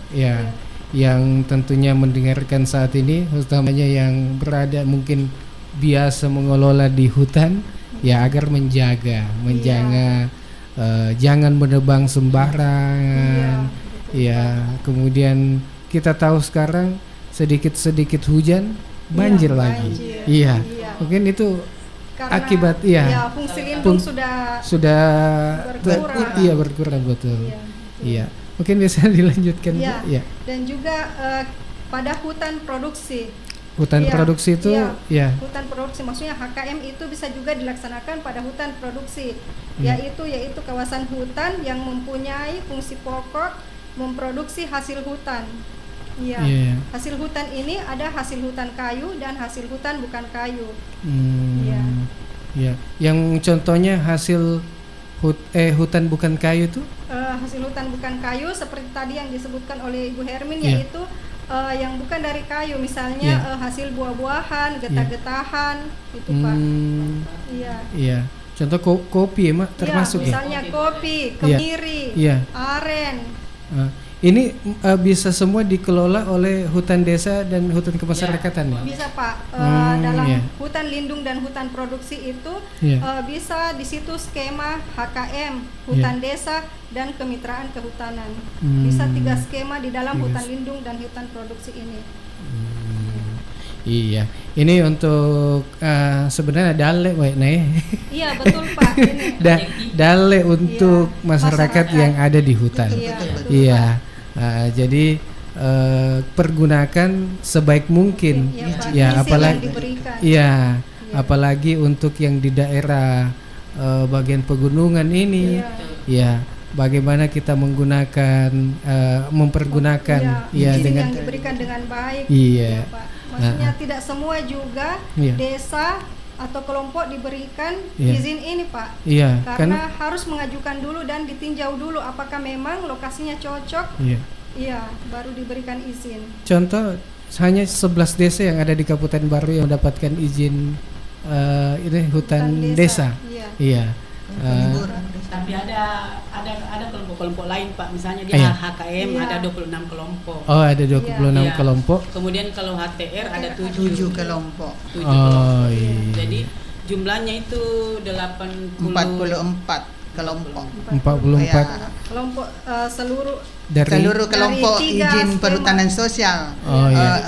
yang tentunya mendengarkan saat ini, utamanya yang berada mungkin biasa mengelola di hutan, ya agar menjaga, jangan menebang sembarangan. Ya, kemudian kita tahu sekarang sedikit-sedikit hujan banjir lagi. Iya. Mungkin itu karena akibat fungsi lindung sudah berkurang. Berkurang betul. Iya. Mungkin bisa dilanjutkan, Bu. Iya. Dan juga pada hutan produksi. Hutan produksi itu hutan produksi maksudnya HKM itu bisa juga dilaksanakan pada hutan produksi, yaitu kawasan hutan yang mempunyai fungsi pokok memproduksi hasil hutan. Hasil hutan ini ada hasil hutan kayu dan hasil hutan bukan kayu. Yang contohnya hasil hutan bukan kayu itu? Hasil hutan bukan kayu seperti tadi yang disebutkan oleh Ibu Hermin, yaitu yang bukan dari kayu, misalnya hasil buah-buahan, getah-getahan, itu Pak. Iya. Contoh kopi, Mak, termasuk misalnya kopi, kemiri, aren. Ini bisa semua dikelola oleh hutan desa dan hutan kemasyarakatan, ya? Bisa, Pak. Dalam hutan lindung dan hutan produksi itu bisa di situ skema HKM, hutan desa dan kemitraan kehutanan. Bisa 3 skema di dalam hutan lindung dan hutan produksi ini. Iya, ini untuk sebenarnya dale, Iya betul Pak. Ini. Dale untuk masyarakat yang ada di hutan. Iya, jadi pergunakan sebaik mungkin. Ya, apalagi. Iya, apalagi untuk yang di daerah bagian pegunungan ini. Ya, bagaimana kita menggunakan, mempergunakan, dengan yang diberikan dengan baik. Iya. Pak. Maksudnya tidak semua juga desa atau kelompok diberikan izin ini Pak. Iya, karena harus mengajukan dulu dan ditinjau dulu apakah memang lokasinya cocok. Iya, baru diberikan izin. Contoh hanya 11 desa yang ada di Kabupaten Baru yang mendapatkan izin ini hutan desa. Iya. Tapi ada kelompok-kelompok lain Pak, misalnya di HKM ada 26 kelompok. Oh, ada 26 kelompok. Kemudian kalau HTR ada 7 kelompok. Jadi jumlahnya itu 44 kelompok. 44 kelompok seluruh kelompok izin perhutanan sosial.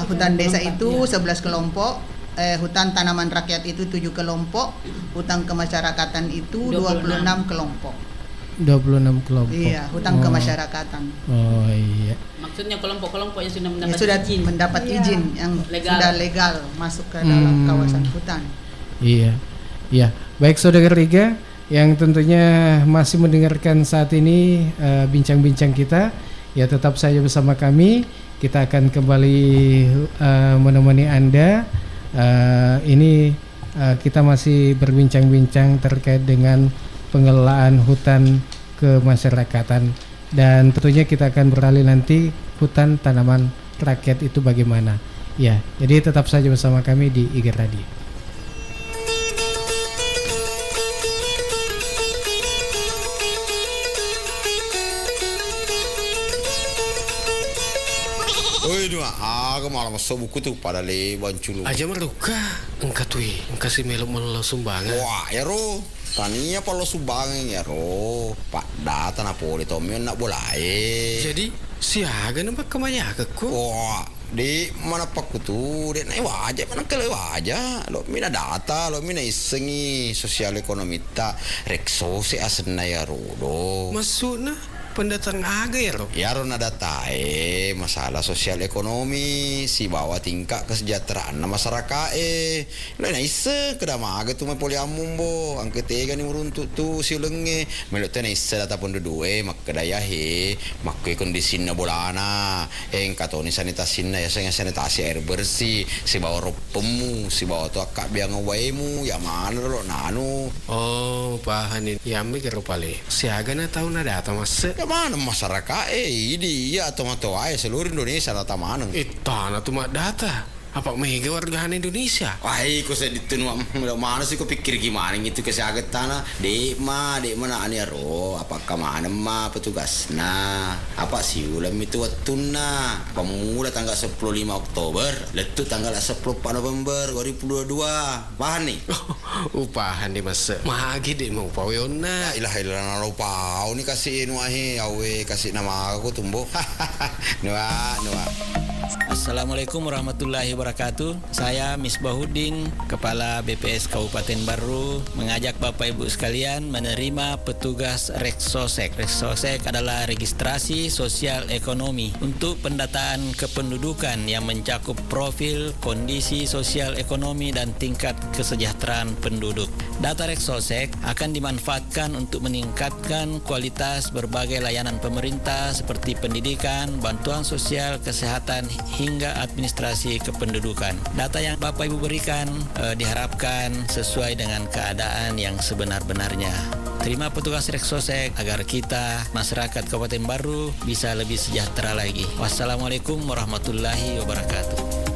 Hutan desa itu 11 kelompok. Hutan tanaman rakyat itu 7 kelompok, hutan kemasyarakatan itu 26 kelompok. 26 kelompok. Iya, hutan kemasyarakatan. Oh iya. Maksudnya kelompok-kelompok yang sudah mendapat izin yang sudah legal masuk ke dalam kawasan hutan. Iya. Iya. Baik Saudara Riga yang tentunya masih mendengarkan saat ini bincang-bincang kita, ya tetap saja bersama kami. Kita akan kembali menemani Anda. Kita masih berbincang-bincang terkait dengan pengelolaan hutan kemasyarakatan, dan tentunya kita akan beralih nanti hutan tanaman rakyat itu bagaimana. Ya, jadi tetap saja bersama kami di IG Radio. Oi dua, aku malah masuk buku tuh pada leban culu. Aja meluka, engkau tuh, engkau si melo sumbangan. Wah, ya ro, tania palo sumbangan ya ro. Pak data na poli tomion nak boleh. Jadi siaga nampak kemanya aku. Wah, di mana pak tuh, di naik wajah, mana kele wajah. Lo mina data, lo mina isengi sosial ekonomi ta rekso se asena ya ro. Maksudnya pendatang aga ya lo? Ya ro nada tae masalah sosial ekonomi si bawa tingkat kesejahteraan masyarakat lo na ise kada maga tu me poliamum bo angke tega ni uruntu tu si lenge melo tena ise data pun dudue makadaya he makke kondisina bolana katoni sanitasinna ya sanitasi air bersih si bawa ropemu si bawa tu akak biang waimu ya mana lo nanu. Oh pahanin ya mikir pale siaga na tahu nada atau mas mana masyarakat ini ya tomato ay seluruh Indonesia data mana tanah tu mak data apa mega warga Indonesia. Wah, kok saya ditunu mana sih kok pikir gimana gitu kesaget tanah dek mana ani ro apakah mana mah petugas nah apa sih ulam itu watuna pemula tanggal 15 Oktober letu tanggal 10 November 2022 paham nih upahan di masa magi deh mau pawiyona ilah lupa ini kasih nuahi awe kasih nama aku tumbuh nuah. Assalamualaikum warahmatullahi wabarakatuh. Saya Misbahuddin, Kepala BPS Kabupaten Baru, mengajak Bapak Ibu sekalian menerima petugas Reksosek. Reksosek adalah registrasi sosial ekonomi untuk pendataan kependudukan yang mencakup profil, kondisi sosial ekonomi dan tingkat kesejahteraan penduduk. Data Reksosek akan dimanfaatkan untuk meningkatkan kualitas berbagai layanan pemerintah seperti pendidikan, bantuan sosial, kesehatan hingga administrasi kependudukan. Data yang Bapak Ibu berikan diharapkan sesuai dengan keadaan yang sebenar-benarnya. Terima petugas Reksosek agar kita masyarakat Kabupaten Baru bisa lebih sejahtera lagi. Wassalamualaikum warahmatullahi wabarakatuh.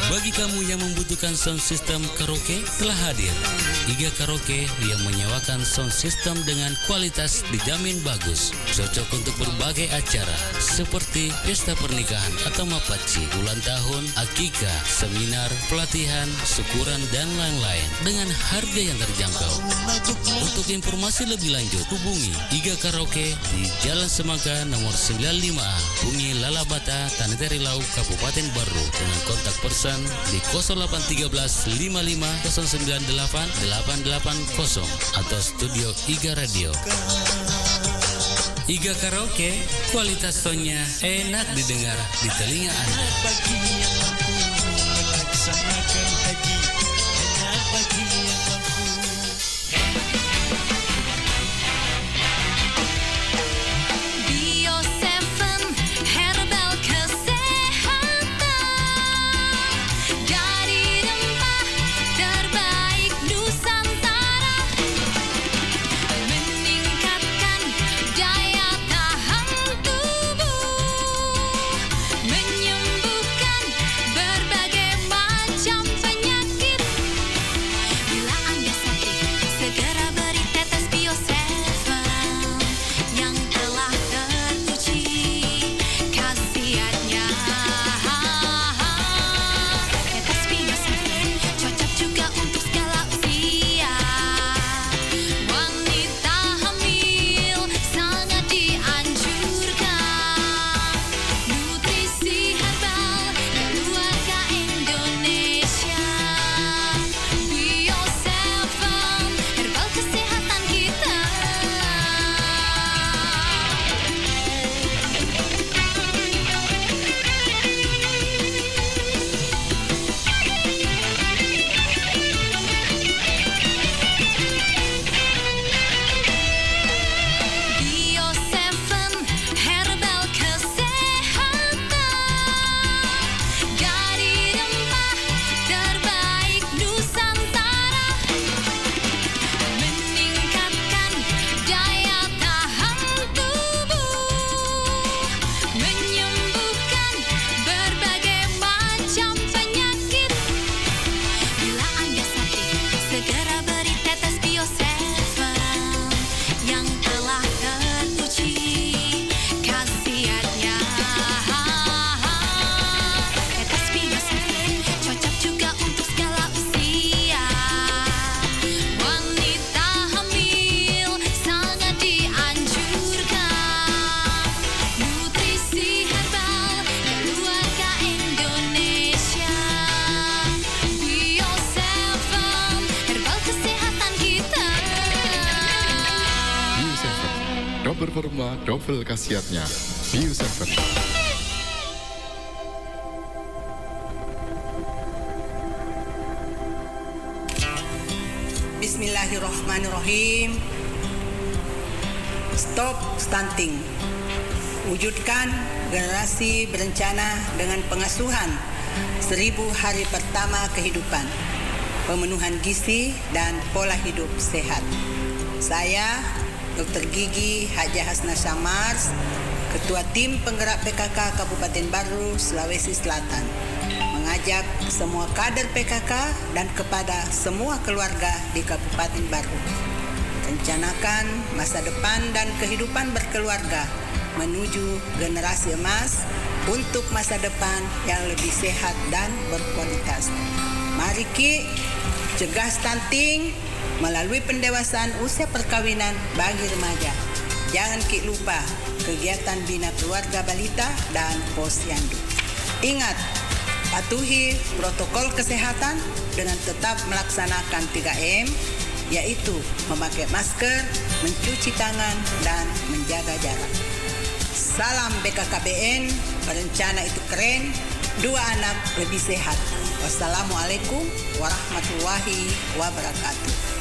Bagi Bagi kamu yang membutuhkan sound system karaoke, telah hadir Iga Karaoke yang menyewakan sound system dengan kualitas dijamin bagus, cocok untuk berbagai acara seperti pesta pernikahan atau mapaci, ulang tahun, akikah, seminar, pelatihan, syukuran, dan lain-lain dengan harga yang terjangkau. Untuk informasi lebih lanjut, hubungi Iga Karaoke di Jalan Semangka nomor 95A, Bungi Lalabata, Tanah Terilau, Kabupaten Baru dengan kontak person di 0813 55 098 880 atau studio Iga Radio. Iga Karaoke, kualitas soundnya enak didengar di telinga Anda. Bagi yang mampu melaksanakan haji, hanya bagi yang mampu. Bio 7 Herbal Kesehatan dari rempah terbaik Nusantara, meningkatkan daya tahan tubuh, menyembuhkan berbagai macam penyakit. Bila Anda sakit, segera beri tetes Bio 7 yang telah teruji khasiatnya. Tetes Bio 7 cocok juga untuk segala usia. Wanita hamil sangat dianjurkan. Nutrisi herbal keluarga Indonesia. Bio 7 herbal kesehatan kita. Bio 7 herbal kesehatan dari rempah terbaik Nusantara, meningkatkan daya tahan tubuh, menyembuhkan berbagai macam penyakit. Bila Anda sakit, segera beri tetes Bio 7 yang telah teruji khasiatnya. Tetes Bio 7 cocok juga untuk segala usia. Wanita hamil sangat dianjurkan. Nutrisi herbal keluarga Indonesia. Bio 7 herbal kesehatan kita. Bio 7, double formula, double khasiatnya. Bio 7. Bismillahirrahmanirrahim. Stop stunting. Wujudkan generasi berencana dengan pengasuhan 1000 hari pertama kehidupan, pemenuhan gizi dan pola hidup sehat. Saya Dr. Gigi Haja Hasna Syamars, Ketua Tim Penggerak PKK Kabupaten Baru, Sulawesi Selatan, mengajak semua kader PKK dan kepada semua keluarga di Kabupaten Baru, rencanakan masa depan dan kehidupan berkeluarga menuju generasi emas untuk masa depan yang lebih sehat dan berkualitas. Mari Ki, cegah stunting melalui pendewasaan usia perkawinan bagi remaja. Jangan Ki lupa kegiatan bina keluarga balita dan posyandu. Ingat, patuhi protokol kesehatan dengan tetap melaksanakan 3M, yaitu memakai masker, mencuci tangan, dan menjaga jarak. Salam BKKBN, berencana itu keren, 2 anak lebih sehat. Wassalamualaikum warahmatullahi wabarakatuh.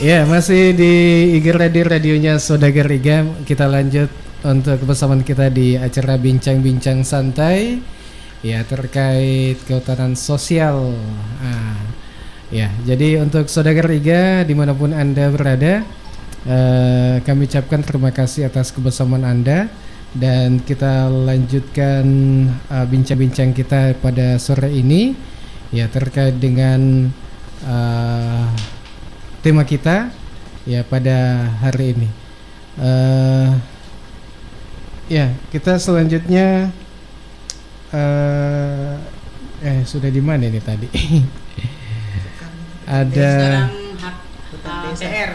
Ya, masih di IG radionya Saudagar Iga. Kita lanjut untuk kebersamaan kita di acara bincang-bincang santai ya terkait kehutanan sosial. Ya, jadi untuk Saudagar Iga dimanapun Anda berada, kami ucapkan terima kasih atas kebersamaan Anda dan kita lanjutkan bincang-bincang kita pada sore ini ya terkait dengan tema kita ya pada hari ini. Ya, kita selanjutnya sudah di mana ini tadi? Ada ATR.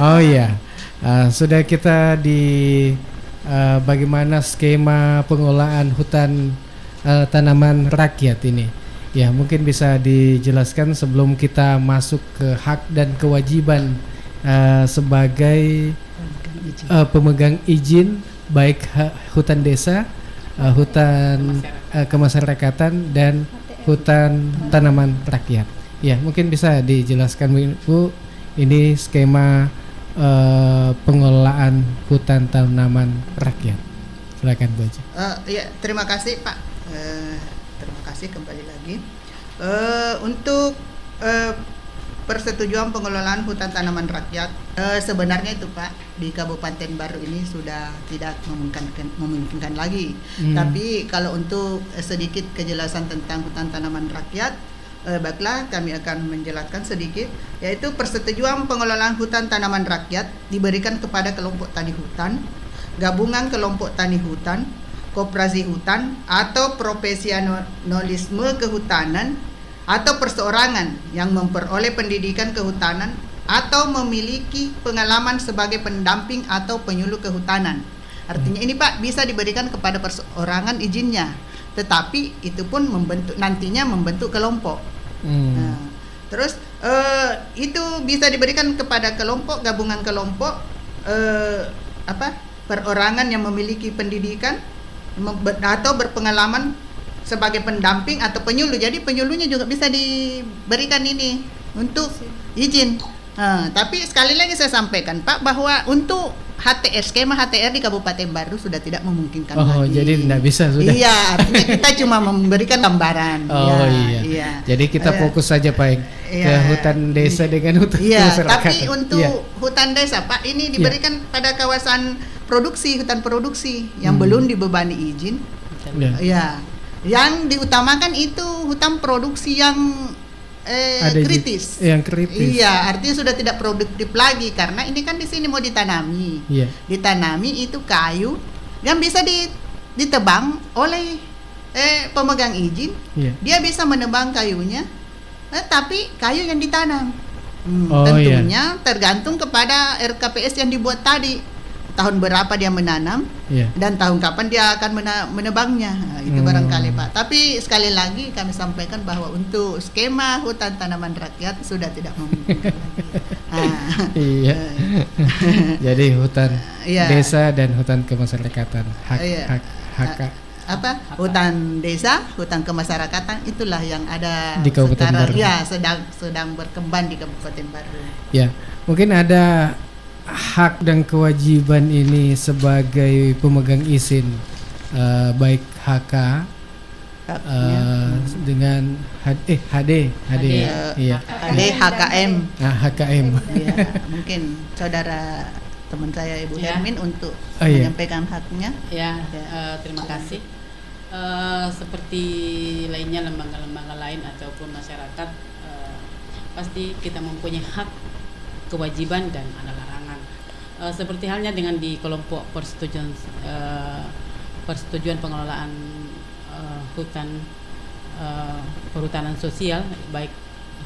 Oh iya, sudah kita di bagaimana skema pengelolaan hutan tanaman rakyat ini. Ya, mungkin bisa dijelaskan sebelum kita masuk ke hak dan kewajiban sebagai pemegang izin baik hutan desa, hutan kemasyarakatan dan hutan tanaman rakyat. Ya, mungkin bisa dijelaskan Bu, ini skema pengelolaan hutan tanaman rakyat. Silakan Bu Haji. Ya, terima kasih Pak. Terima kasih kembali lagi. Untuk persetujuan pengelolaan hutan tanaman rakyat, sebenarnya itu Pak di Kabupaten Baru ini sudah tidak memungkinkan lagi. Tapi kalau untuk sedikit kejelasan tentang hutan tanaman rakyat, baiklah kami akan menjelaskan sedikit, yaitu persetujuan pengelolaan hutan tanaman rakyat diberikan kepada kelompok tani hutan, gabungan kelompok tani hutan, koperasi hutan atau profesionalisme kehutanan atau perseorangan yang memperoleh pendidikan kehutanan atau memiliki pengalaman sebagai pendamping atau penyuluh kehutanan. Artinya ini Pak bisa diberikan kepada perseorangan izinnya, tetapi itu pun nantinya membentuk kelompok. Nah, terus itu bisa diberikan kepada kelompok, gabungan kelompok, perorangan yang memiliki pendidikan atau berpengalaman sebagai pendamping atau penyuluh. Jadi penyuluhnya juga bisa diberikan ini untuk izin. Tapi sekali lagi saya sampaikan Pak bahwa untuk HTR, skema HTR di Kabupaten Baru sudah tidak memungkinkan lagi. Jadi tidak bisa sudah. Iya, artinya kita cuma memberikan gambaran. Iya. Jadi kita fokus saja Pak ke hutan desa dengan hutan masyarakat. Tapi untuk hutan desa Pak ini diberikan pada kawasan produksi, hutan produksi yang belum dibebani izin. Ya. Yang diutamakan itu hutan produksi yang kritis. Yang kritis. Iya, artinya sudah tidak produktif lagi karena ini kan di sini mau ditanami. Iya. Ditanami itu kayu yang bisa ditebang oleh pemegang izin. Iya. Dia bisa menebang kayunya, tapi kayu yang ditanam. Tentunya tergantung kepada RKPS yang dibuat tadi. Tahun berapa dia menanam dan tahun kapan dia akan menebangnya. Itu barangkali Pak. Tapi sekali lagi kami sampaikan bahwa untuk skema hutan tanaman rakyat sudah tidak memungkinkan lagi. Iya. Jadi hutan desa dan hutan kemasyarakatan. Hutan desa, hutan kemasyarakatan itulah yang ada di Kabupaten Baru. Ya, sedang berkembang di Kabupaten Baru. Ya, mungkin ada hak dan kewajiban ini sebagai pemegang izin baik HK dengan HD HKM. HKM. Ya, mungkin saudara teman saya Ibu Hermin untuk menyampaikan haknya. Terima kasih. Seperti lainnya lembaga-lembaga lain ataupun masyarakat, pasti kita mempunyai hak, kewajiban dan ada larangan. Seperti halnya dengan di kelompok persetujuan pengelolaan hutan perhutanan sosial baik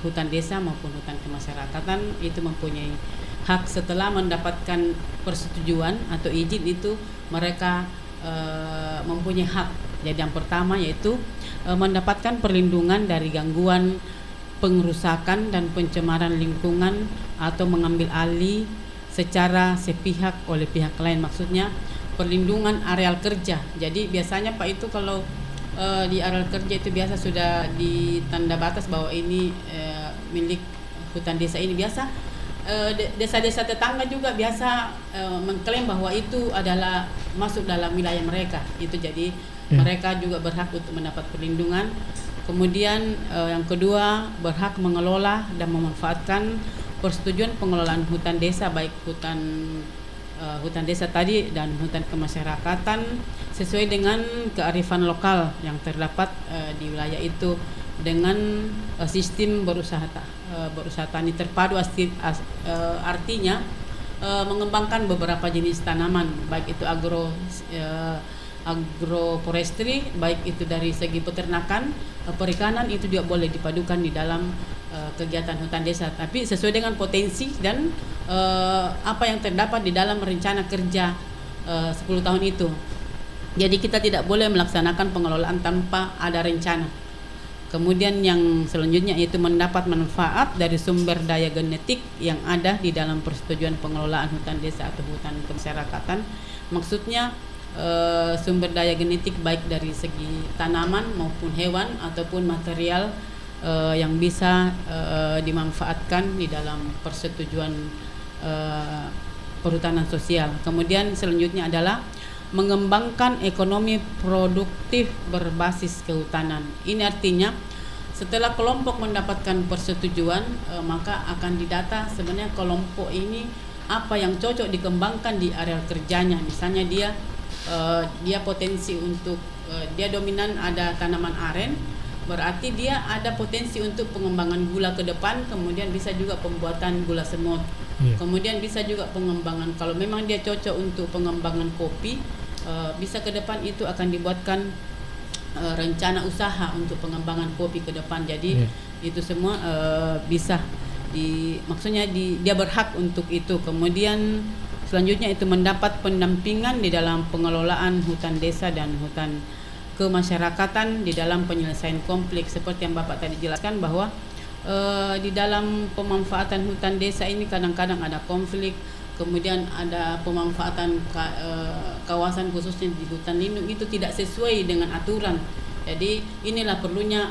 hutan desa maupun hutan kemasyarakatan itu mempunyai hak setelah mendapatkan persetujuan atau izin itu mereka mempunyai hak. Jadi yang pertama yaitu mendapatkan perlindungan dari gangguan pengerusakan dan pencemaran lingkungan atau mengambil alih secara sepihak oleh pihak lain, maksudnya perlindungan areal kerja. Jadi biasanya Pak itu kalau di areal kerja itu biasa sudah ditanda batas bahwa ini milik hutan desa ini, biasa desa-desa tetangga juga biasa mengklaim bahwa itu adalah masuk dalam wilayah mereka. Itu jadi mereka juga berhak untuk mendapat perlindungan. Kemudian yang kedua, berhak mengelola dan memanfaatkan persetujuan pengelolaan hutan desa, baik hutan desa tadi dan hutan kemasyarakatan sesuai dengan kearifan lokal yang terdapat di wilayah itu, dengan sistem berusaha tani terpadu. Artinya mengembangkan beberapa jenis tanaman, baik itu agroforestry, baik itu dari segi peternakan, perikanan, itu juga boleh dipadukan di dalam kegiatan hutan desa, tapi sesuai dengan potensi dan apa yang terdapat di dalam rencana kerja 10 tahun itu. Jadi kita tidak boleh melaksanakan pengelolaan tanpa ada rencana. Kemudian yang selanjutnya yaitu mendapat manfaat dari sumber daya genetik yang ada di dalam persetujuan pengelolaan hutan desa atau hutan kemasyarakatan. Maksudnya sumber daya genetik baik dari segi tanaman maupun hewan ataupun material yang bisa dimanfaatkan di dalam persetujuan perhutanan sosial. Kemudian selanjutnya adalah mengembangkan ekonomi produktif berbasis kehutanan. Ini artinya setelah kelompok mendapatkan persetujuan, maka akan didata sebenarnya kelompok ini apa yang cocok dikembangkan di area kerjanya. Misalnya dia potensi untuk dia dominan ada tanaman aren, berarti dia ada potensi untuk pengembangan gula ke depan, kemudian bisa juga pembuatan gula semut. Kemudian bisa juga pengembangan, kalau memang dia cocok untuk pengembangan kopi, bisa ke depan itu akan dibuatkan rencana usaha untuk pengembangan kopi ke depan. Jadi itu semua bisa maksudnya dia berhak untuk itu. Kemudian selanjutnya itu mendapat pendampingan di dalam pengelolaan hutan desa dan hutan kemasyarakatan di dalam penyelesaian konflik, seperti yang Bapak tadi jelaskan bahwa di dalam pemanfaatan hutan desa ini kadang-kadang ada konflik, kemudian ada pemanfaatan kawasan khususnya di hutan lindung itu tidak sesuai dengan aturan. Jadi inilah perlunya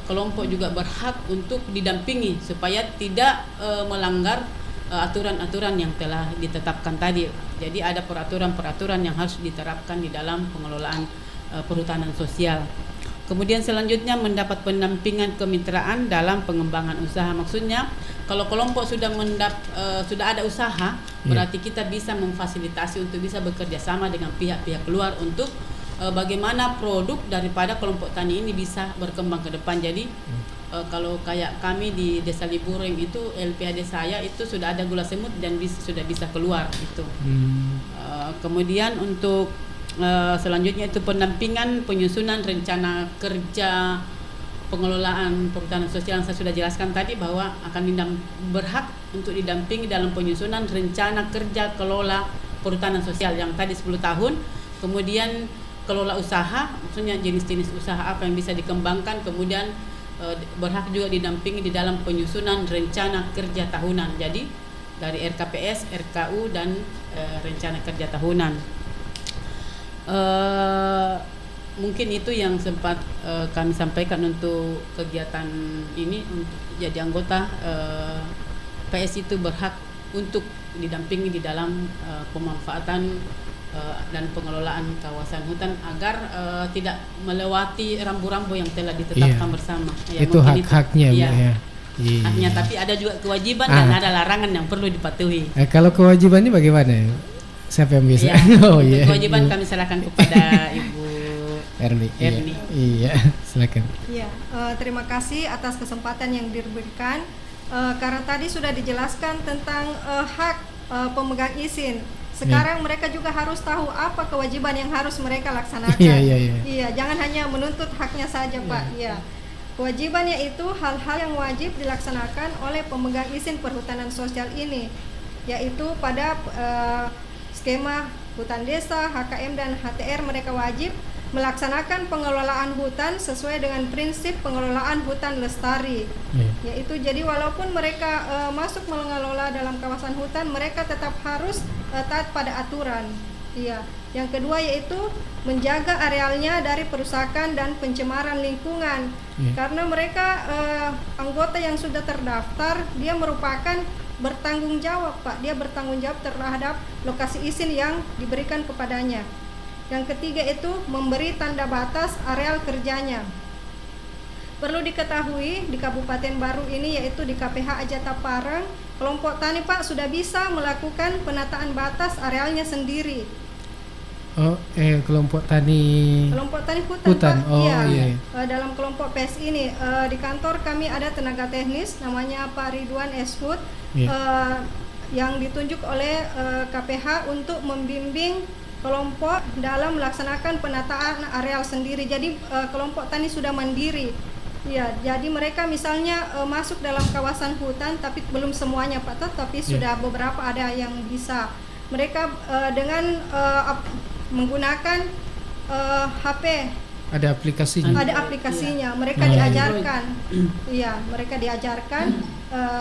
kelompok juga berhak untuk didampingi supaya tidak melanggar aturan-aturan yang telah ditetapkan tadi. Jadi ada peraturan-peraturan yang harus diterapkan di dalam pengelolaan perhutanan sosial. Kemudian selanjutnya mendapat pendampingan kemitraan dalam pengembangan usaha. Maksudnya kalau kelompok sudah ada usaha, berarti kita bisa memfasilitasi untuk bisa bekerja sama dengan pihak-pihak luar untuk bagaimana produk daripada kelompok tani ini bisa berkembang ke depan. Jadi kalau kayak kami di Desa Libureng itu LPAD saya itu sudah ada gula semut dan sudah bisa keluar itu. Kemudian untuk selanjutnya itu pendampingan penyusunan rencana kerja pengelolaan perhutanan sosial yang saya sudah jelaskan tadi, bahwa akan berhak untuk didampingi dalam penyusunan rencana kerja kelola perhutanan sosial yang tadi 10 tahun. Kemudian kelola usaha, maksudnya jenis-jenis usaha apa yang bisa dikembangkan, kemudian berhak juga didampingi di dalam penyusunan rencana kerja tahunan. Jadi dari RKPS, RKU dan rencana kerja tahunan. Mungkin itu yang sempat kami sampaikan untuk kegiatan ini. Untuk jadi anggota PS itu berhak untuk didampingi di dalam pemanfaatan dan pengelolaan kawasan hutan agar tidak melewati rambu-rambu yang telah ditetapkan bersama. Itu hak-haknya, Bu, ya. Haknya, tapi ada juga kewajiban dan ada larangan yang perlu dipatuhi. Kalau kewajibannya bagaimana? Siapa yang bisa? Kewajiban kami serahkan kepada Ibu Erni. Iya, silakan. Iya, terima kasih atas kesempatan yang diberikan. Karena tadi sudah dijelaskan tentang hak pemegang izin. Sekarang mereka juga harus tahu apa kewajiban yang harus mereka laksanakan. Iya, jangan hanya menuntut haknya saja, Pak. Iya. Kewajibannya itu hal-hal yang wajib dilaksanakan oleh pemegang izin perhutanan sosial ini, yaitu pada skema hutan desa, HKM dan HTR mereka wajib melaksanakan pengelolaan hutan sesuai dengan prinsip pengelolaan hutan lestari. Yaitu jadi walaupun mereka masuk mengelola dalam kawasan hutan, mereka tetap harus taat pada aturan. Iya. Yang kedua yaitu menjaga arealnya dari perusakan dan pencemaran lingkungan. Karena mereka anggota yang sudah terdaftar, dia merupakan bertanggung jawab, Pak. Dia bertanggung jawab terhadap lokasi izin yang diberikan kepadanya. Yang ketiga itu memberi tanda batas areal kerjanya. Perlu diketahui di Kabupaten Baru ini yaitu di KPH Ajata Parang, kelompok tani Pak sudah bisa melakukan penataan batas arealnya sendiri. Kelompok tani hutan. Pak. Iya. Dalam kelompok PS ini di kantor kami ada tenaga teknis namanya Pak Ridwan Eshud yang ditunjuk oleh KPH untuk membimbing kelompok dalam melaksanakan penataan areal sendiri. Jadi kelompok tani sudah mandiri. Ya, jadi mereka misalnya masuk dalam kawasan hutan, tapi belum semuanya Pak, tapi sudah beberapa ada yang bisa. Mereka dengan menggunakan HP. Ada aplikasinya. Ada aplikasinya. Mereka diajarkan. Iya, mereka diajarkan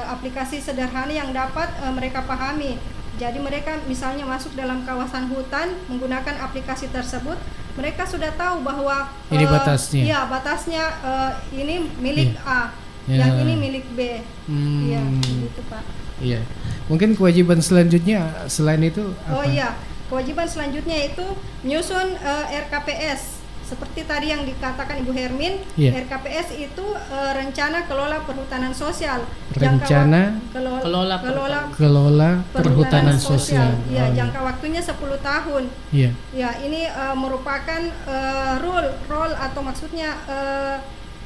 aplikasi sederhana yang dapat mereka pahami. Jadi mereka misalnya masuk dalam kawasan hutan menggunakan aplikasi tersebut, mereka sudah tahu bahwa ini batasnya. Iya, batasnya ini milik A, yang ini milik B. Iya, gitu Pak. Iya. Mungkin kewajiban selanjutnya selain itu apa? Kewajiban selanjutnya itu menyusun RKPS. Seperti tadi yang dikatakan Ibu Hermin, RKPS itu rencana kelola perhutanan sosial. Rencana kelola perhutanan sosial. Ya, jangka waktunya 10 tahun. Iya. Ya, ini merupakan rule atau maksudnya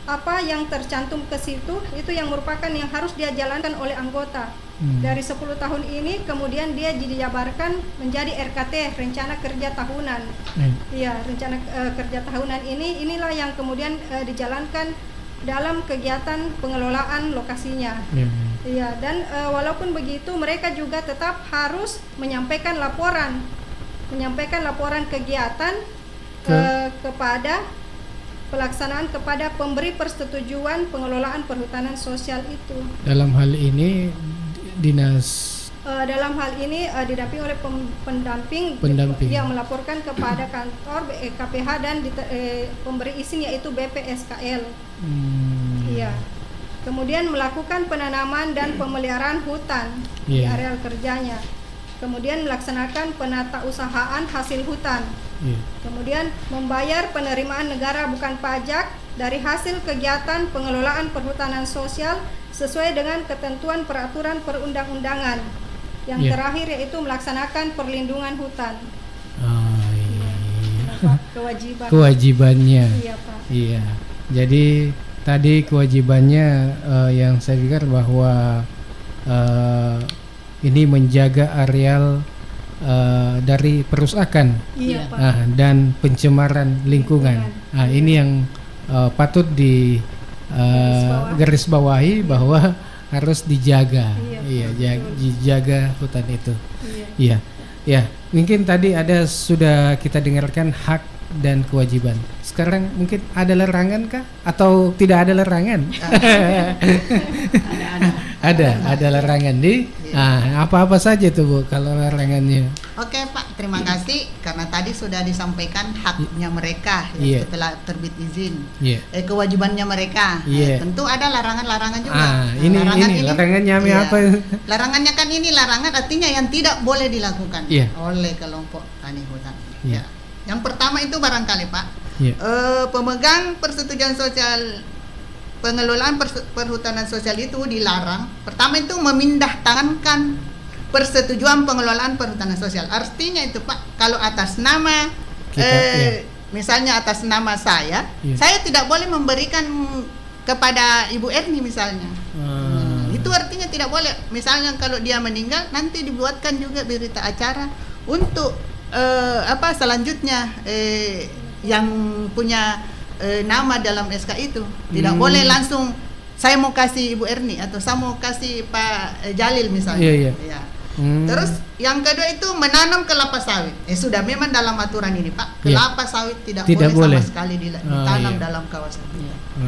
apa yang tercantum ke situ itu yang merupakan yang harus dia jalankan oleh anggota. Dari 10 tahun ini kemudian dia dijabarkan menjadi RKT, rencana kerja tahunan. Iya, rencana kerja tahunan inilah yang kemudian dijalankan dalam kegiatan pengelolaan lokasinya. Iya, dan walaupun begitu mereka juga tetap harus menyampaikan laporan kegiatan kepada pelaksanaan kepada pemberi persetujuan pengelolaan perhutanan sosial itu. Dalam hal ini dinas dalam hal ini didampingi oleh pendamping yang melaporkan kepada kantor KPH dan pemberi izin yaitu BPSKL. Iya. Kemudian melakukan penanaman dan pemeliharaan hutan di areal kerjanya. Kemudian melaksanakan penatausahaan hasil hutan. Kemudian membayar penerimaan negara bukan pajak dari hasil kegiatan pengelolaan perhutanan sosial sesuai dengan ketentuan peraturan perundang-undangan. Yang terakhir yaitu melaksanakan perlindungan hutan. Kewajibannya. Iya, Pak. Iya. Jadi tadi kewajibannya yang saya pikir bahwa ini menjaga areal dari perusakan dan pencemaran lingkungan. Ini yang patut di garis bawahi bahwa harus dijaga. Dijaga hutan itu. Iya. Mungkin tadi ada sudah kita dengarkan hak dan kewajiban. Sekarang mungkin ada larangan kah atau tidak ada larangan? Ada larangan apa-apa saja tuh Bu kalau larangannya? Oke Pak, terima kasih karena tadi sudah disampaikan haknya mereka setelah terbit izin. Kewajibannya mereka. Tentu ada larangan-larangan juga. Ini larangannya apa? Larangannya kan ini larangan artinya yang tidak boleh dilakukan oleh kelompok tani hutan. Yang pertama itu barangkali Pak, pemegang persetujuan sosial pengelolaan perhutanan sosial itu dilarang. Pertama itu memindah tangankan persetujuan pengelolaan perhutanan sosial. Artinya itu Pak, kalau atas nama misalnya atas nama saya tidak boleh memberikan kepada Ibu Erni misalnya. Itu artinya tidak boleh. Misalnya kalau dia meninggal nanti dibuatkan juga berita acara untuk selanjutnya yang punya nama dalam SK itu tidak boleh langsung saya mau kasih Ibu Erni atau saya mau kasih Pak Jalil misalnya. Terus yang kedua itu menanam kelapa sawit. Sudah memang dalam aturan ini Pak, kelapa sawit tidak boleh sama sekali ditanam dalam kawasan.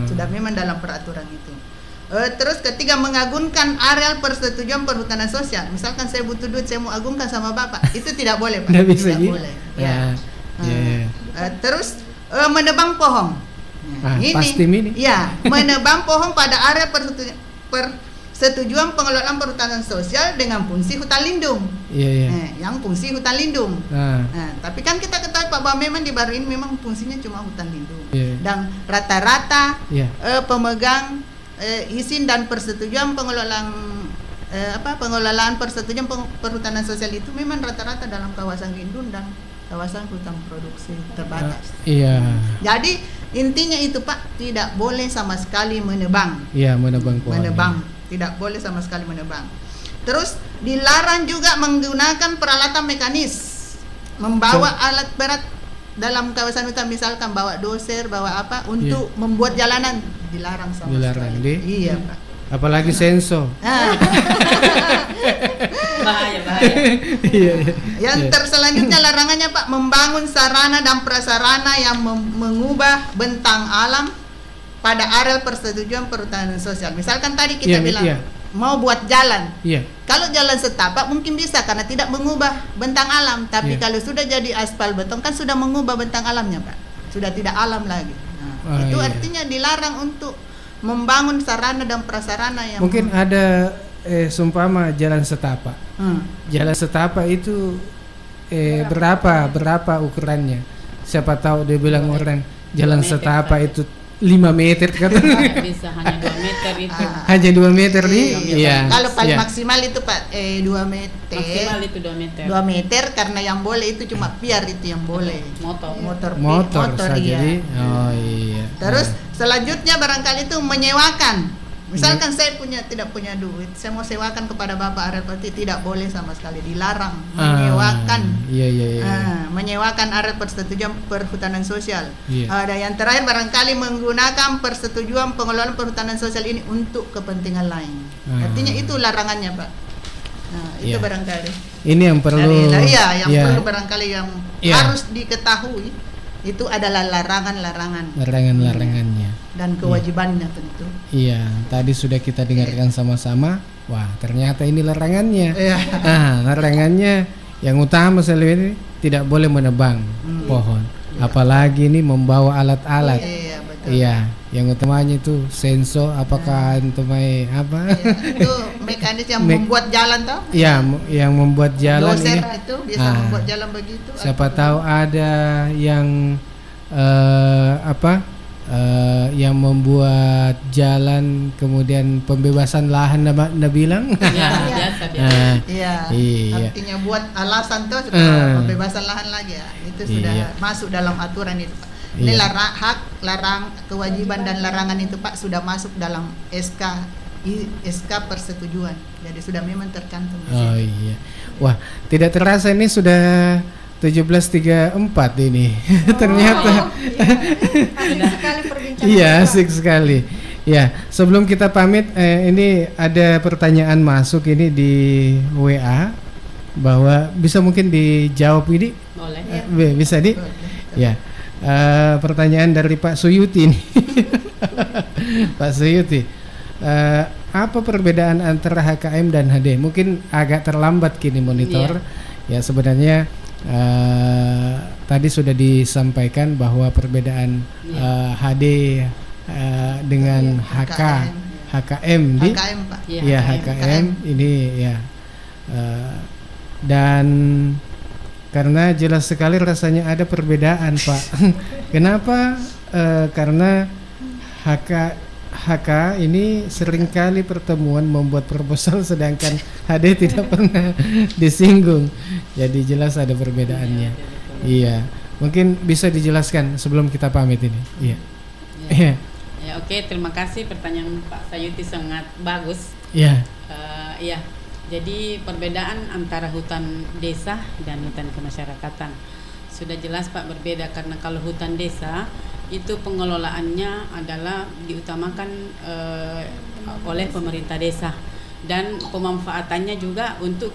Sudah memang dalam peraturan itu. Terus ketiga mengagungkan areal persetujuan perhutanan sosial. Misalkan saya butuh duit, saya mau agungkan sama Bapak, itu tidak boleh Pak. Tidak boleh. Ya. Terus menebang pohon. Pasti ini. Ya, menebang pohon pada area persetujuan pengelolaan perhutanan sosial dengan fungsi hutan lindung. Yang fungsi hutan lindung. Tapi kan kita ketahui Pak bahwa memang di baru ini memang fungsinya cuma hutan lindung. Dan rata-rata pemegang izin dan persetujuan pengelolaan persetujuan perhutanan sosial itu memang rata-rata dalam kawasan lindung dan kawasan hutan produksi terbatas. Jadi intinya itu Pak, tidak boleh sama sekali menebang. Menebang pohon. Tidak boleh sama sekali menebang. Terus dilarang juga menggunakan peralatan mekanis, membawa alat berat dalam kawasan hutan, misalkan bawa doser, bawa apa untuk membuat jalanan, dilarang sama sekali. Iya Pak. Apalagi senso. Bahaya. Yang terselanjutnya larangannya Pak, membangun sarana dan prasarana yang mengubah bentang alam pada areal persetujuan perhutanan sosial. Misalkan tadi kita bilang mau buat jalan. Kalau jalan setapak mungkin bisa karena tidak mengubah bentang alam, tapi kalau sudah jadi aspal beton kan sudah mengubah bentang alamnya Pak. Sudah tidak alam lagi. Itu artinya dilarang untuk membangun sarana dan prasarana yang mungkin ada seumpama jalan setapak. Jalan setapak itu berapa ukurannya? Siapa tahu dia bilang orang jalan setapak itu 5 meter kata. Bisa hanya 2 meter itu. Hanya 2 meter nih. Kalau paling maksimal itu Pak 2 meter. Maksimal itu 2 meter. 2 meter karena yang boleh itu cuma piar itu yang boleh. Motor saja. Terus selanjutnya barangkali itu menyewakan. Misalkan saya tidak punya duit, saya mau sewakan kepada Bapak Areal Persetujuan, tidak boleh sama sekali, dilarang menyewakan. Menyewakan areal persetujuan perhutanan sosial. Ada yang terakhir barangkali menggunakan persetujuan pengelolaan perhutanan sosial ini untuk kepentingan lain. Artinya itu larangannya Pak. Itu barangkali. Ini yang perlu. Perlu barangkali yang harus diketahui. Itu adalah larangannya dan kewajibannya tentu. Tadi sudah kita dengarkan sama-sama. Wah, ternyata ini larangannya. Larangannya yang utama selalu ini tidak boleh menebang pohon, apalagi ini membawa alat-alat. Yang utamanya itu senso, apakah antumai apa? Itu mekanis yang membuat jalan toh? Yang membuat jalan doser ini. Itu bisa membuat jalan begitu. Siapa tahu ada yang yang membuat jalan kemudian pembebasan lahan bilang. Artinya buat alasan tuh supaya pembebasan lahan lagi itu sudah masuk dalam aturan itu Pak. Ini larang kewajiban dan larangan itu Pak sudah masuk dalam SK persetujuan. Jadi sudah memang tercantum di situ. Wah, tidak terasa ini sudah 17.34 ini. Ternyata. Asik sekali perbincangan. Asik sekali. Sebelum kita pamit, ini ada pertanyaan masuk ini di WA bahwa bisa mungkin dijawab ini. Boleh. Bisa di? Pertanyaan dari Pak Suyuti nih. Pak Suyuti, apa perbedaan antara HKM dan HD? Mungkin agak terlambat kini monitor. Sebenarnya tadi sudah disampaikan bahwa perbedaan HD dengan HKM di Pak. HKM ini dan karena jelas sekali rasanya ada perbedaan Pak. Kenapa? Karena HK ini seringkali pertemuan membuat proposal sedangkan HD tidak pernah disinggung. Jadi jelas ada perbedaannya. Mungkin bisa dijelaskan sebelum kita pamit ini. Oke, terima kasih pertanyaan Pak Sayuti sangat bagus. Jadi perbedaan antara hutan desa dan hutan kemasyarakatan sudah jelas Pak berbeda, karena kalau hutan desa itu pengelolaannya adalah diutamakan oleh pemerintah desa dan pemanfaatannya juga untuk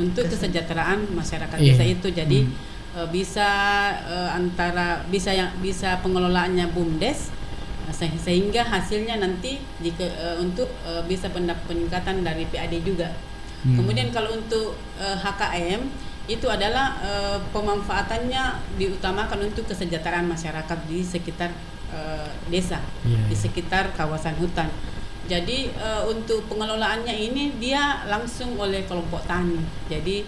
kesejahteraan masyarakat desa itu. Jadi bisa pengelolaannya BUMDes sehingga hasilnya nanti untuk bisa peningkatan dari PAD juga. Kemudian kalau untuk HKM itu adalah pemanfaatannya diutamakan untuk kesejahteraan masyarakat di sekitar desa, di sekitar kawasan hutan. Jadi untuk pengelolaannya ini dia langsung oleh kelompok tani. Jadi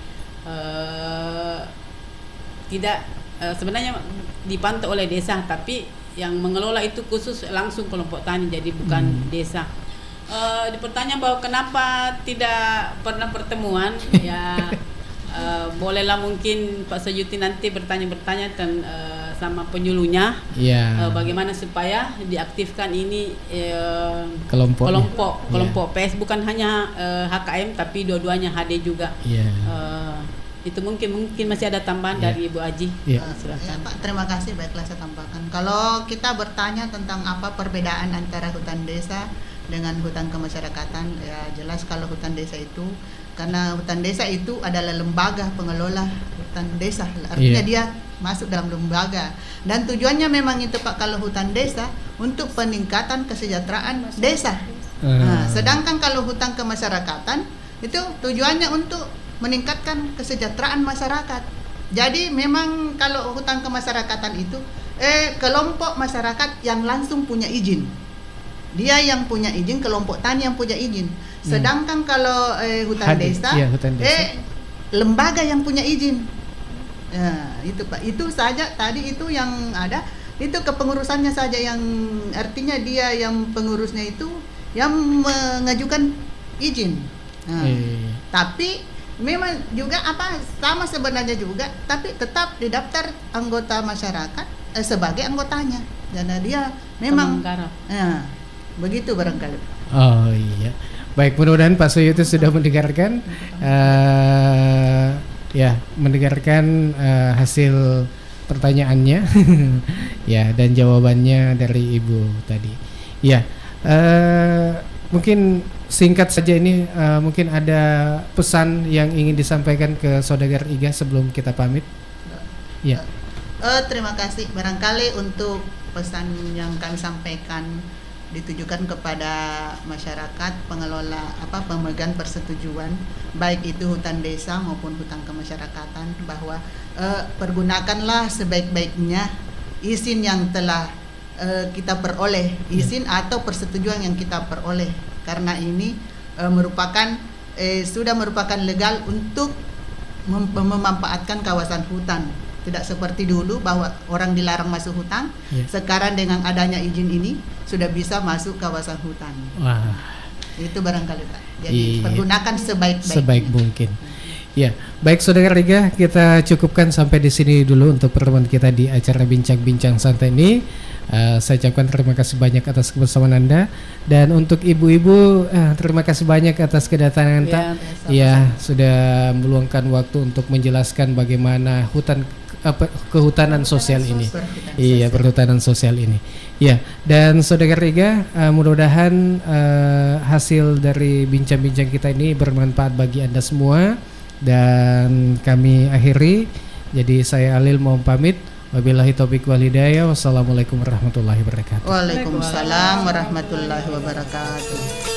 tidak sebenarnya dipantau oleh desa, tapi yang mengelola itu khusus langsung kelompok tani, jadi bukan desa. Dipertanya bahwa kenapa tidak pernah pertemuan, ya bolehlah mungkin Pak Seyuti nanti bertanya sama penyuluhnya, bagaimana supaya diaktifkan ini kelompok PS, bukan hanya HKM tapi dua-duanya HD juga. Itu mungkin masih ada tambahan dari Ibu Aji. Silakan. Pak, terima kasih. Baiklah, saya tambahkan. Kalau kita bertanya tentang apa perbedaan antara hutan desa dengan hutan kemasyarakatan, ya jelas kalau hutan desa itu, karena hutan desa itu adalah lembaga pengelola hutan desa, artinya dia masuk dalam lembaga, dan tujuannya memang itu Pak, kalau hutan desa untuk peningkatan kesejahteraan desa. Nah, sedangkan kalau hutan kemasyarakatan itu tujuannya untuk meningkatkan kesejahteraan masyarakat. Jadi memang kalau hutan kemasyarakatan itu kelompok masyarakat yang langsung punya izin, dia yang punya izin, kelompok tani yang punya izin. Sedangkan kalau hutan desa, lembaga yang punya izin. Itu Pak, itu saja tadi itu yang ada, itu kepengurusannya saja yang artinya dia yang pengurusnya itu yang mengajukan izin. Tapi memang juga sama sebenarnya juga, tapi tetap didaftar anggota masyarakat sebagai anggotanya, dan dia memang begitu barangkali. Oh iya. Baik, mudah-mudahan Pak Suyuti sudah mendengarkan mendengarkan hasil pertanyaannya ya, dan jawabannya dari Ibu tadi. Ya, mungkin singkat saja ini, mungkin ada pesan yang ingin disampaikan ke Saudagar Iga sebelum kita pamit. Ya. Terima kasih. Barangkali untuk pesan yang kami sampaikan ditujukan kepada masyarakat pengelola pemegang persetujuan, baik itu hutan desa maupun hutan kemasyarakatan, bahwa pergunakanlah sebaik-baiknya izin yang telah kita peroleh, izin atau persetujuan yang kita peroleh, karena ini sudah merupakan legal untuk memanfaatkan kawasan hutan. Tidak seperti dulu bahwa orang dilarang masuk hutan. Sekarang dengan adanya izin ini sudah bisa masuk kawasan hutan. Wah. Itu barangkali Pak. Jadi pergunakan sebaik-baiknya. Sebaik mungkin. Ya, baik Saudara Riga, kita cukupkan sampai di sini dulu untuk pertemuan kita di acara Bincang-Bincang Santai ini. Saya ucapkan terima kasih banyak atas kebersamaan Anda, dan untuk ibu-ibu terima kasih banyak atas kedatangan sudah meluangkan waktu untuk menjelaskan bagaimana kehutanan sosial ini. Iya, perhutanan sosial ini. Ya, dan Saudara Riga, mudah-mudahan hasil dari bincang-bincang kita ini bermanfaat bagi Anda semua, dan kami akhiri. Jadi saya Alil mohon pamit. Wabillahi taufiq wal hidayah. Wassalamualaikum warahmatullahi wabarakatuh. Waalaikumsalam warahmatullahi wabarakatuh.